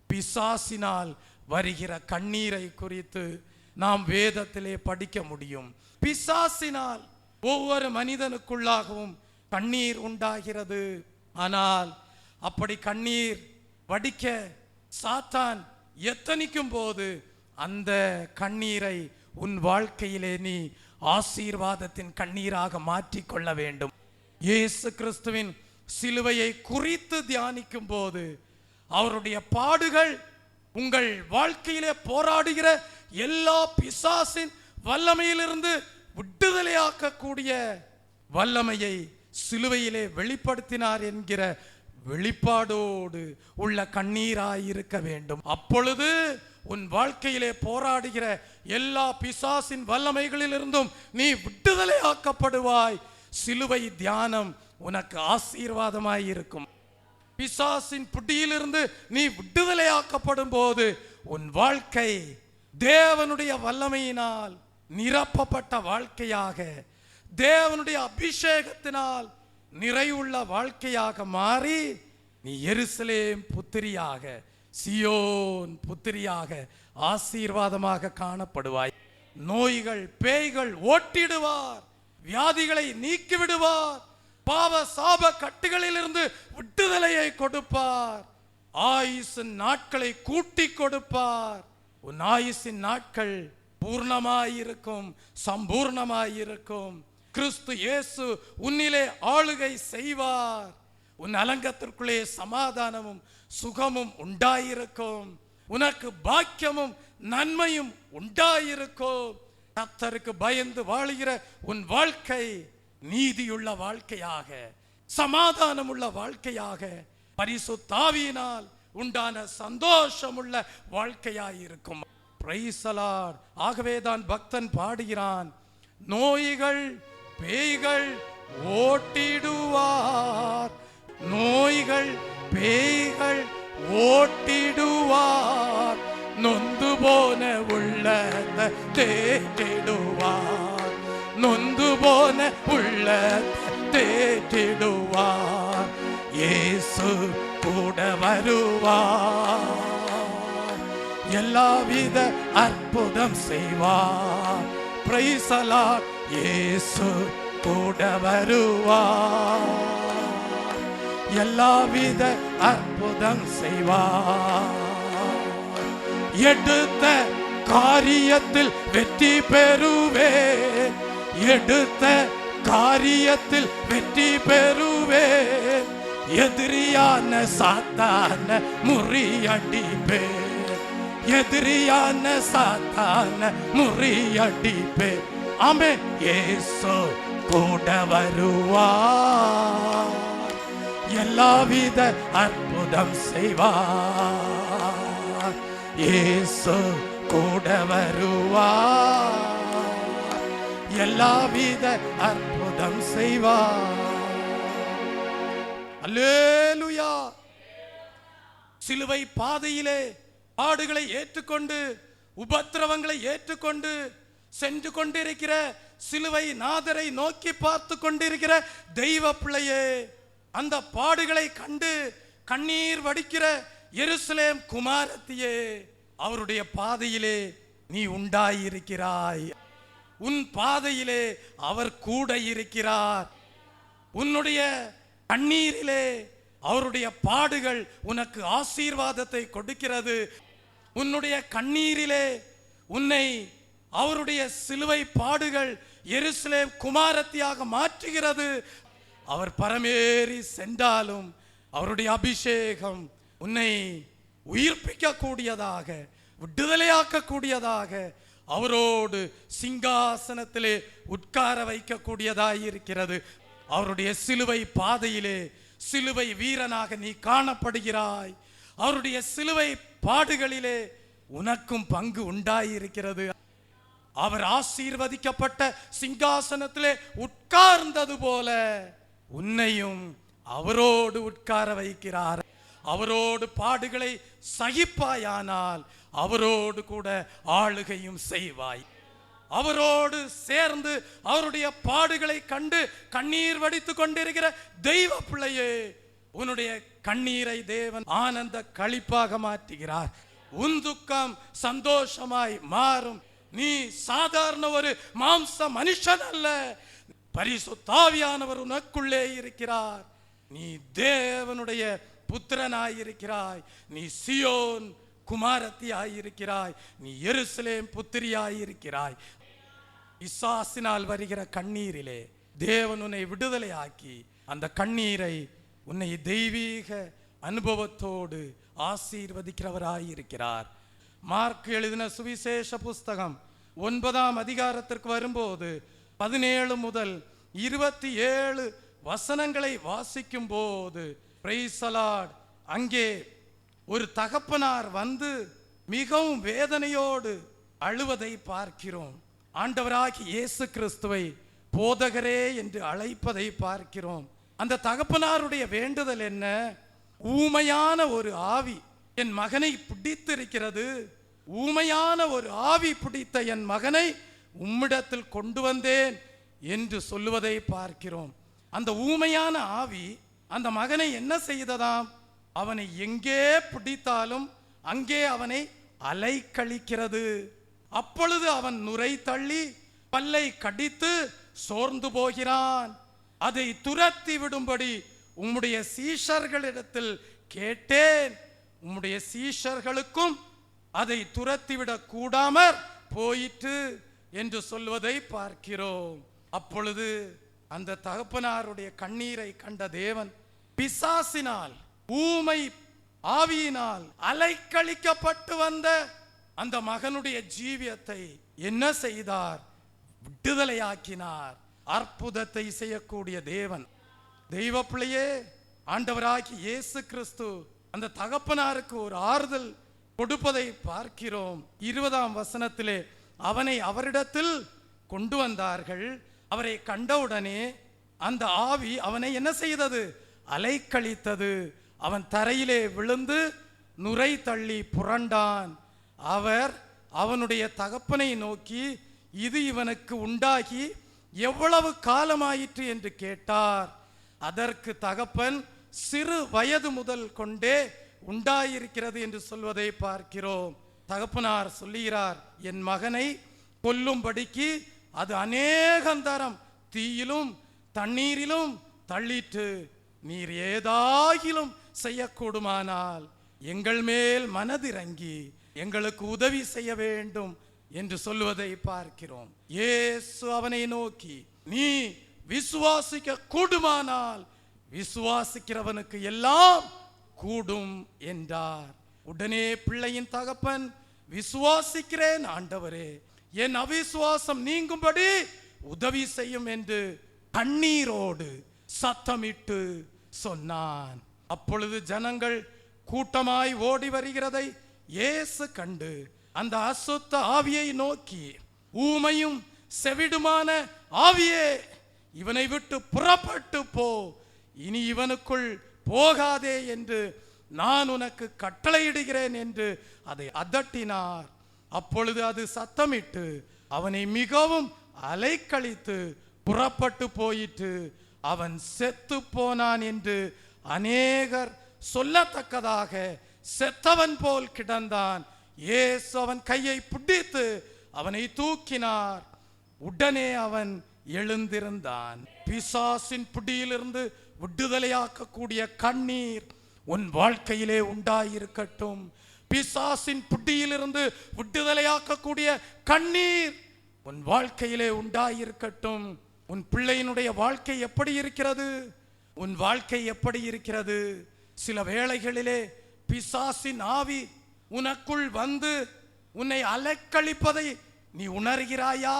பிசாசினால் வருகிற கண்ணீரை குறித்து நாம் வேதத்திலே படிக்க முடியும். பிசாசினால் ஒவ்வொரு மனிதனுக்குள்ளாகவும் கண்ணீர் உண்டாகிறது. ஆனால் அப்படி கண்ணீர் வடிக்க சாத்தான் எத்தனிக்கும் போது அந்த கண்ணீரை உன் வாழ்க்கையிலே நீ ஆசீர்வாதத்தின் கண்ணீராக மாற்றிக்கொள்ள வேண்டும். இயேசு கிறிஸ்துவின் சிலுவையை குறித்து தியானிக்கும் போது அவருடைய பாடுகள் உங்கள் வாழ்க்கையிலே போராடுகிற எல்லா பிசாசின் வல்லமையிலிருந்து விடுதலையாக்கக்கூடிய வல்லமையை சிலுவையிலே வெளிப்படுத்தினார் என்கிற வெளிப்பாடோடு உள்ள கண்ணீராயிருக்க வேண்டும். அப்பொழுது உன் வாழ்க்கையிலே போராடுகிற எல்லா பிசாசின் வல்லமைகளிலிருந்தும் நீ விடுதலையாக்கப்படுவாய். சிலுவை தியானம் உனக்கு ஆசீர்வாதமாய் இருக்கும். பிசாசின் பிடியிலிருந்து நீ விடுதலையாக்கப்படும் போது உன் வாழ்க்கை தேவனுடைய வல்லமையினால் நிரப்பப்பட்ட வாழ்க்கையாக, தேவனுடைய அபிஷேகத்தினால் நிறைவுள்ள வாழ்க்கையாக மாறி நீ எருசலேம் புத்திரியாக, சியோன் புத்திரியாக ஆசீர்வாதமாக காணப்படுவாய். நோய்கள் பேய்கள் ஓட்டிடுவார், வியாதிகளை நீக்கிவிடுவார், பாவ சாப கட்டுகளிலிருந்து விடுதலையை கொடுப்பார், ஆயுசின் நாட்களை கூட்டி கொடுப்பார். உன் ஆயுசின் நாட்கள் பூர்ணமாயிருக்கும், சம்பூர்ணமாயிருக்கும். கிறிஸ்து இயேசு உன்னிலே ஆளுகை செய்வார். உன் அலங்கத்திற்குள்ளே சமாதானமும் சுகமும் உண்டாயிருக்கும். உனக்கு பாக்கியமும் நன்மையும் உண்டாயிருக்கும். கர்த்தருக்கு பயந்து வாழுகிற உன் வாழ்க்கை நீதியுள்ள வாழ்க்கையாக, சமாதானம் உள்ள வாழ்க்கையாக, பரிசுத்த ஆவியினால் உண்டான சந்தோஷமுள்ள வாழ்க்கையாயிருக்கும். Price the Lord. ஆகவேதான் பக்தன் பாடுகிறான், நோய்கள் பேய்கள் ஓட்டிடுவார், நோய்கள் பேய்கள் ஓட்டிடுவார், நொந்து போன உள்ளத்தை தேற்றிடுவார், நொந்து போன உள்ளத்தை தேற்றிடுவார். இயேசு கூட வருவார், எல்லாவித அற்புதம் செய்வார். Price the Lord. இயேசு கூட வருவார், எல்லாவித அற்புதம் செய்வார். எடுத்த காரியத்தில் வெற்றி பெறுவேன், எடுத்த காரியத்தில் வெற்றி பெறுவேன், எதிரியான சாத்தான முறியடிப்பேன், எதிரியான சாத்தான முறியடிப்பேன். ஆமென். இயேசு கூட வருவார், எல்லாவித அற்புதம் செய்வார். இயேசு கூட வருவார், எல்லாவித அற்புதம் செய்வார். அல்லேலூயா. சிலுவை பாதையிலே பாடுகளை ஏற்றுக்கொண்டு உபத்திரவங்களை ஏற்றுக்கொண்டு சென்று கொண்டிருக்கிற சிலுவை நாதரை நோக்கி பார்த்து கொண்டிருக்கிற தெய்வ பிள்ளையே, அந்த பாடுகளை கண்டு கண்ணீர் வடிக்கிற எருசலேம் குமாரத்தியே, அவருடைய பாதையிலே நீ உண்டாயிருக்கிறாய். உன் பாதையிலே அவர் கூட இருக்கிறார். உன்னுடைய கண்ணீரிலே அவருடைய பாடுகள் உனக்கு ஆசீர்வாதத்தை கொடுக்கிறது. உன்னுடைய கண்ணீரிலே உன்னை அவருடைய சிலுவை பாடுகள் எருசலேம் குமாரத்தியாக மாற்றுகிறது. அவர் பரமேறி சென்றாலும் அவருடைய அபிஷேகம் உன்னை உயிர்ப்பிக்க கூடியதாக, விடுதலையாக்க கூடியதாக, அவரோடு சிங்காசனத்திலே உட்கார வைக்க கூடியதாயிருக்கிறது. அவருடைய சிலுவை பாதையிலே சிலுவை வீரனாக நீ காணப்படுகிறாய். அவருடைய சிலுவை பாடுகளிலே உனக்கும் பங்கு உண்டாயிருக்கிறது. அவர் ஆசீர்வதிக்கப்பட்ட சிங்காசனத்திலே உட்கார்ந்தது போல உன்னையும் அவரோடு உட்கார வைக்கிறார். அவரோடு பாடுகளை சகிப்பாயானால் அவரோடு கூட ஆளுகையும் செய்வாய். அவரோடு சேர்ந்து அவருடைய பாடுகளை கண்டு கண்ணீர் வடித்து கொண்டிருக்கிற தெய்வ பிள்ளையே, உன்னுடைய கண்ணீரை தேவன் ஆனந்த களிப்பாக மாற்றுகிறார். உன் துக்கம் சந்தோஷமாய் மாறும். நீ சாதாரண ஒரு மாம்ச மனுஷன் அல்ல, பரிசுத்த ஆவியானவர் உனக்குள்ளே இருக்கிறார். நீ தேவனுடைய புத்திரனாயிருக்கிறாய். நீ சியோன் குமாரத்தியாயிருக்கிறாய். நீ எருசலேம் புத்திரியாயிருக்கிறாய். பிசாசினால் வருகிற கண்ணீரிலே தேவன் உன்னை விடுதலையாக்கி அந்த கண்ணீரை உன்னை தெய்வீக அனுபவத்தோடு ஆசீர்வதிக்கிறவராயிருக்கிறார். மார்க் எழுதின சுவிசேஷ புஸ்தகம் 9ஆம் அதிகாரத்திற்கு வரும்போது 17 முதல் 27 வசனங்களை வாசிக்கும் போது, பிரைஸ் தி லார்ட், அங்கே ஒரு தகப்பனார் வந்து மிகவும் வேதனையோடு அழுவதை பார்க்கிறோம். ஆண்டவராகிய இயேசு கிறிஸ்துவை போதகரே என்று அழைப்பதை பார்க்கிறோம். அந்த தகப்பனாருடைய வேண்டுதல் என்ன? ஊமையான ஒரு ஆவி என் மகனை பிடித்திருக்கிறது. ஊமையான ஒரு ஆவி பிடித்த என் மகனை உம்மிடத்தில் கொண்டு வந்தேன் என்று சொல்லுவதை பார்க்கிறோம். அந்த ஊமையான ஆவி அந்த மகனை என்ன செய்ததாம்? அவனை எங்கே பிடித்தாலும் அங்கே அவனை அலைக்கழிக்கிறது. அப்பொழுது அவன் நுரை தள்ளி பல்லை கடித்து சோர்ந்து போகிறான். அதை துரத்தி விடும்படி உம்முடைய சீஷர்களிடத்தில் கேட்டேன், உம்முடைய சீஷர்களுக்கும் அதை துரத்திவிடக் கூடாமற் போயிற்று என்று சொல்வதை பார்க்கிறோம். அப்பொழுது அந்த தகப்பனாருடைய கண்ணீரை கண்ட தேவன் பிசாசினால், ஊமை ஆவியினால் அலைக்கழிக்கப்பட்டு வந்த அந்த மகனுடைய ஜீவியத்தை என்ன செய்தார்? விடுதலையாக்கினார். அற்புதத்தை செய்யக்கூடிய தேவன். தெய்வ பிள்ளையே, ஆண்டவராகி இயேசு கிறிஸ்து அந்த தகப்பனாருக்கு ஒரு ஆறுதல் கொடுப்பதை பார்க்கிறோம். 20ஆம் வசனத்திலே அவனை அவரிடத்தில் கொண்டு வந்தார்கள். அவரை கண்டவுடனே அந்த ஆவி அவனை என்ன செய்தது? அலைக்கழித்தது. அவன் தரையிலே விழுந்து நுரை தள்ளி புரண்டான். அவர் அவனுடைய தகப்பனை நோக்கி இது இவனுக்கு உண்டாகி எவ்வளவு காலமாயிற்று என்று கேட்டார். அதற்கு தகப்பன் சிறு வயது முதல் கொண்டே உண்டாயிருக்கிறது என்று சொல்வதை பார்க்கிறோம். தகப்பனார் சொல்லுகிறார், என் மகனை கொல்லும்படிக்கு அது அநேகந்தரம் தீயிலும் தண்ணீரிலும் தள்ளிட்டு நீர் ஏதாகிலும் செய்யக்கூடுமானால் எங்கள் மேல் மனதிறங்கி எங்களுக்கு உதவி செய்ய வேண்டும் என்று சொல்லுவதை பார்க்கிறோம். இயேசு அவனை நோக்கி நீ விசுவாசிக்க கூடுமானால் விசுவாசிக்கிறவனுக்கு எல்லாம் கூடும் என்றார். உடனே பிள்ளையின் தகப்பன், விசுவாசிக்கிறேன் ஆண்டவரே, என் அவிசுவாசம் நீங்கும்படி உதவி செய்யும் என்று கண்ணீரோடு சத்தமிட்டு சொன்னான். அப்பொழுது ஜனங்கள் கூட்டமாய் ஓடி வருகிறதை இயேசு கண்டு அந்த அசுத்த ஆவியை நோக்கி, ஊமையும் செவிடுமான ஆவியே, இவனை விட்டு புறப்பட்டு போ, இனி இவனுக்குள் போகாதே என்று நான் உனக்கு கட்டளையிடுகிறேன் என்று அதை அதட்டினார். அப்பொழுது அது சத்தமிட்டு அவனை மிகவும் அலைக்கழித்து புறப்பட்டு போயிற்று. அவன் செத்து போனான் என்று அநேகர் சொல்லத்தக்கதாக செத்தவன் போல் கிடந்தான். இயேசு அவன் கையை பிடித்து அவனை தூக்கினார். உடனே அவன் எழுந்திருந்தான். பிசாசின் பிடியிலிருந்து விடுதலையாக்கக்கூடிய கண்ணீர் உன் வாழ்க்கையிலே உண்டாயிருக்கட்டும். பிசாசின் பிடியிலிருந்து விடுதலையாக்கக்கூடிய கண்ணீர் உன் வாழ்க்கையிலே உண்டாயிருக்கட்டும். உன் பிள்ளையினுடைய வாழ்க்கை எப்படி இருக்கிறது? உன் வாழ்க்கை எப்படி இருக்கிறது? சில வேளைகளிலே பிசாசின் ஆவி உனக்குள் வந்து உன்னை அலைக்கழிப்பதை நீ உணர்கிறாயா?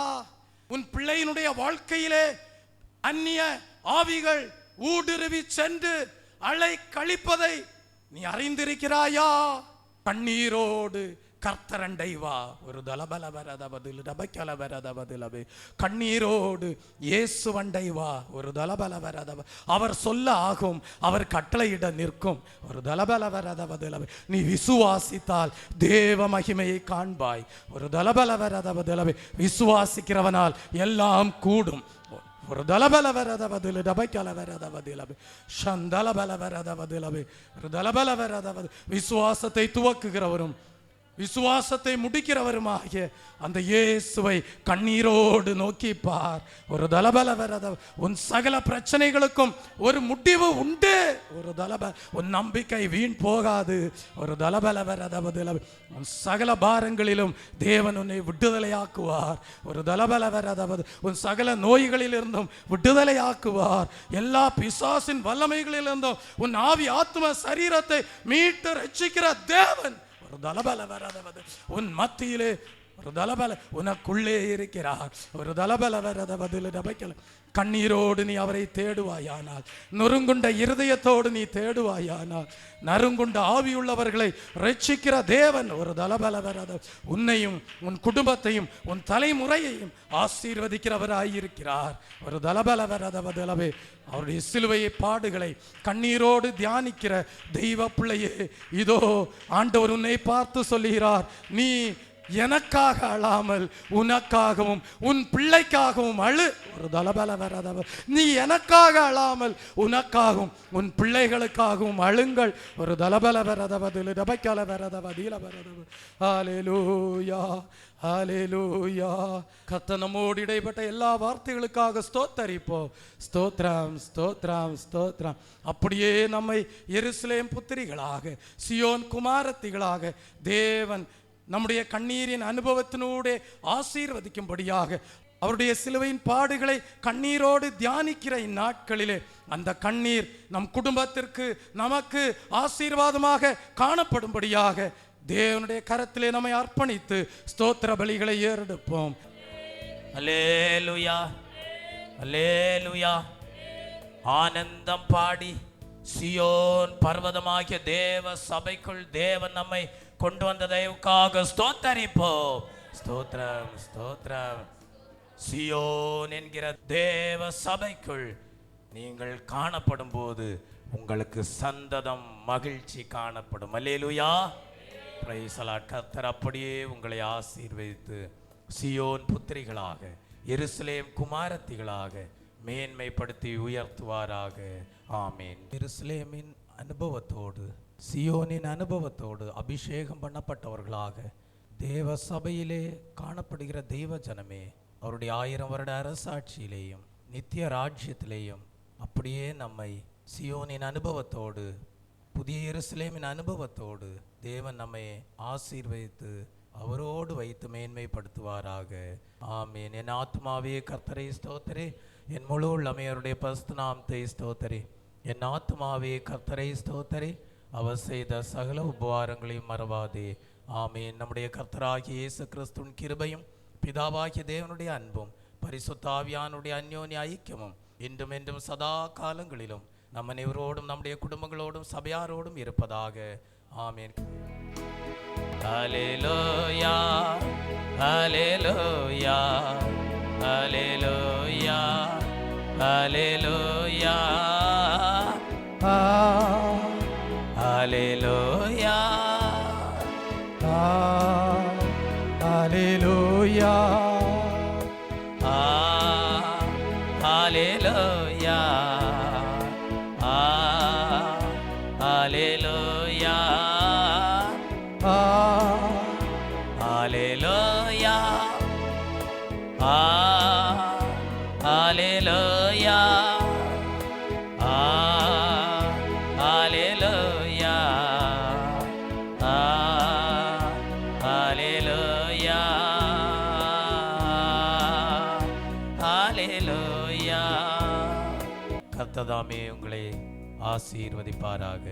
உன் பிள்ளையினுடைய வாழ்க்கையிலே அந்நிய ஆவிகள் ஊடுருவி சென்று அலைக்கழிப்பதை நீ அறிந்திருக்கிறாயா? கண்ணீரோடு கர்த்தரண்டை வா. ஒரு தலபலவரதபதில் டபக்கலவரதபதிலவே கண்ணீரோடு இயேசுவண்டை வா. ஒரு தலபலவரதப அவர் சொல்ல ஆகும், அவர் கட்டளையிட நிற்கும். ஒரு தலபலவரதபதிலவே நீ விசுவாசித்தால் தேவ மகிமையை காண்பாய். ஒரு தலபலவரதபதிலவே விசுவாசிக்கிறவனால் எல்லாம் கூடும். ஒரு தலபலவரதபதில் டபக்கலவரதபதிலவே சந்தலபலவரதபதிலவே ஒரு தலபலவரதபதி விசுவாசத்தை துவக்குகிறவரும் விசுவாசத்தை முடிக்கிறவருமாகிய அந்த இயேசுவை கண்ணீரோடு நோக்கி பார். ஒரு தலபலவரத உன் சகல பிரச்சனைகளுக்கும் ஒரு முடிவு உண்டு. ஒரு உன் நம்பிக்கை வீண் போகாது. ஒரு தலபலவரத உன் சகல பாரங்களிலும் தேவன் உன்னை விடுதலையாக்குவார். ஒரு தலபலவரத உன் சகல நோய்களிலிருந்தும் விடுதலையாக்குவார். எல்லா பிசாசின் வல்லமைகளிலிருந்தும் உன் ஆவி ஆத்ம சரீரத்தை மீட்டு ரட்சிக்கிற தேவன் ஒரு தலபலவரதவது உன் மத்தியிலே ஒரு தலபல உனக்குள்ளே இருக்கிறார். ஒரு தலபலவரதவதில் டபக்கல கண்ணீரோடு நீ அவரை தேடுவாயானால், நொறுங்குண்ட இருதயத்தோடு நீ தேடுவாயானால், நறுங்குண்ட ஆவியுள்ளவர்களை ரட்சிக்கிற தேவன் ஒரு தலபலவரத உன்னையும் உன் குடும்பத்தையும் உன் தலைமுறையையும் ஆசீர்வதிக்கிறவராயிருக்கிறார். ஒரு தலபலவரதவதலவே அவருடைய சிலுவையை பாடுகளை கண்ணீரோடு தியானிக்கிற தெய்வ பிள்ளையே, இதோ ஆண்டவர் உன்னை பார்த்து சொல்லுகிறார், நீ எனக்காக அழாமல் உனக்காகவும் உன் பிள்ளைக்காகவும் அழு. ஒரு தலபல வரதவ. நீ எனக்காக அழாமல் உனக்காகவும் உன் பிள்ளைகளுக்காகவும் அழுங்கள். ஒரு தலபல வரதவதில் டபைக்கல வரதவ தீல வரதவ. ஹல்லேலூயா, ஹல்லேலூயா. கர்த்தர் நம்மோடு இடைப்பட்ட எல்லா வார்த்தைகளுக்காக ஸ்தோத்தரிப்போம். ஸ்தோத்ரம், ஸ்தோத்ரம், ஸ்தோத்ரம். அப்படியே நம்மை எருசலேம் புத்திரிகளாக, சியோன் குமாரத்திகளாக தேவன் நம்முடைய கண்ணீரின் அனுபவத்தினூடே ஆசீர்வதிக்கும்படியாக அவருடைய சிலுவையின் பாடுகளை கண்ணீரோடு தியானிக்கிற இந்நாட்களிலே அந்த கண்ணீர் நம் குடும்பத்திற்கு நமக்கு ஆசீர்வாதமாக காணப்படும்படியாக தேவனுடைய கரத்திலே நம்மை அர்ப்பணித்து ஸ்தோத்திர பலிகளை ஏறெடுப்போம். அல்லேலூயா, அல்லேலூயா. ஆனந்தம் பாடி சியோன் பர்வதமாகிய தேவ சபைக்குள் தேவன் நம்மை கொண்டு வந்த தயவுக்காக ஸ்தோத்தரிப்போம். ஸ்தோத்திரம், ஸ்தோத்திரம். சியோன் என்கிற தேவ சபைக்குள் நீங்கள் காணப்படும் போது உங்களுக்கு சந்ததம் மகிழ்ச்சி காணப்படும். அல்லேலூயா, பிரைஸ் தி லார்ட். கர்த்தர் அப்படியே உங்களை ஆசீர்வதித்து சியோன் புத்திரிகளாக, எருசலேம் குமாரத்திகளாக மேன்மைப்படுத்தி உயர்த்துவாராக. ஆமீன். எருசலேமின் அனுபவத்தோடு, சியோனின் அனுபவத்தோடு அபிஷேகம் பண்ணப்பட்டவர்களாக தேவ சபையிலே காணப்படுகிற தெய்வ ஜனமே, அவருடைய 1000 வருட அரசாட்சியிலேயும் நித்திய ராஜ்யத்திலேயும் அப்படியே நம்மை சியோனின் அனுபவத்தோடு, புதிய எருசலேமின் அனுபவத்தோடு தேவன் நம்மை ஆசீர்வதித்து அவரோடு வைத்து மேன்மைப்படுத்துவாராக. ஆமீன். என் ஆத்மாவே கர்த்தரை ஸ்தோத்திரே, என் முழு உள்ளமையருடைய பரிசுத்த நாமத்தை ஸ்தோத்திரே. என் ஆத்மாவே கர்த்தரை ஸ்தோத்திரே, அவர் செய்த சகல உபகாரங்களையும் மறவாதே. ஆமீன். நம்முடைய கர்த்தராகிய இயேசு கிறிஸ்துவின் கிருபையும் பிதாவாகிய தேவனுடைய அன்பும் பரிசுத்த ஆவியானுடைய அந்யோன்ய ஐக்கியமும் இன்றும் என்றும் சதா காலங்களிலும் நம்ம அனைவரோடும் நம்முடைய குடும்பங்களோடும் சபையாரோடும் இருப்பதாக. ஆமீன். ஹல்லேலூயா, ஹல்லேலூயா, ஹல்லேலூயா, ஹல்லேலூயா, ஹல்லேலூயா, ஹல்லேலூயா, ஹல்லேலூயா, ஹல்லேலூயா, ஹல்லேலூயா, ஹல்லேலூயா, ஹல்லேலூயா, ஹல்லேலூயா, ஹல்லேலூயா. கர்த்தர் தாமே உங்களை ஆசீர்வதிப்பாராக.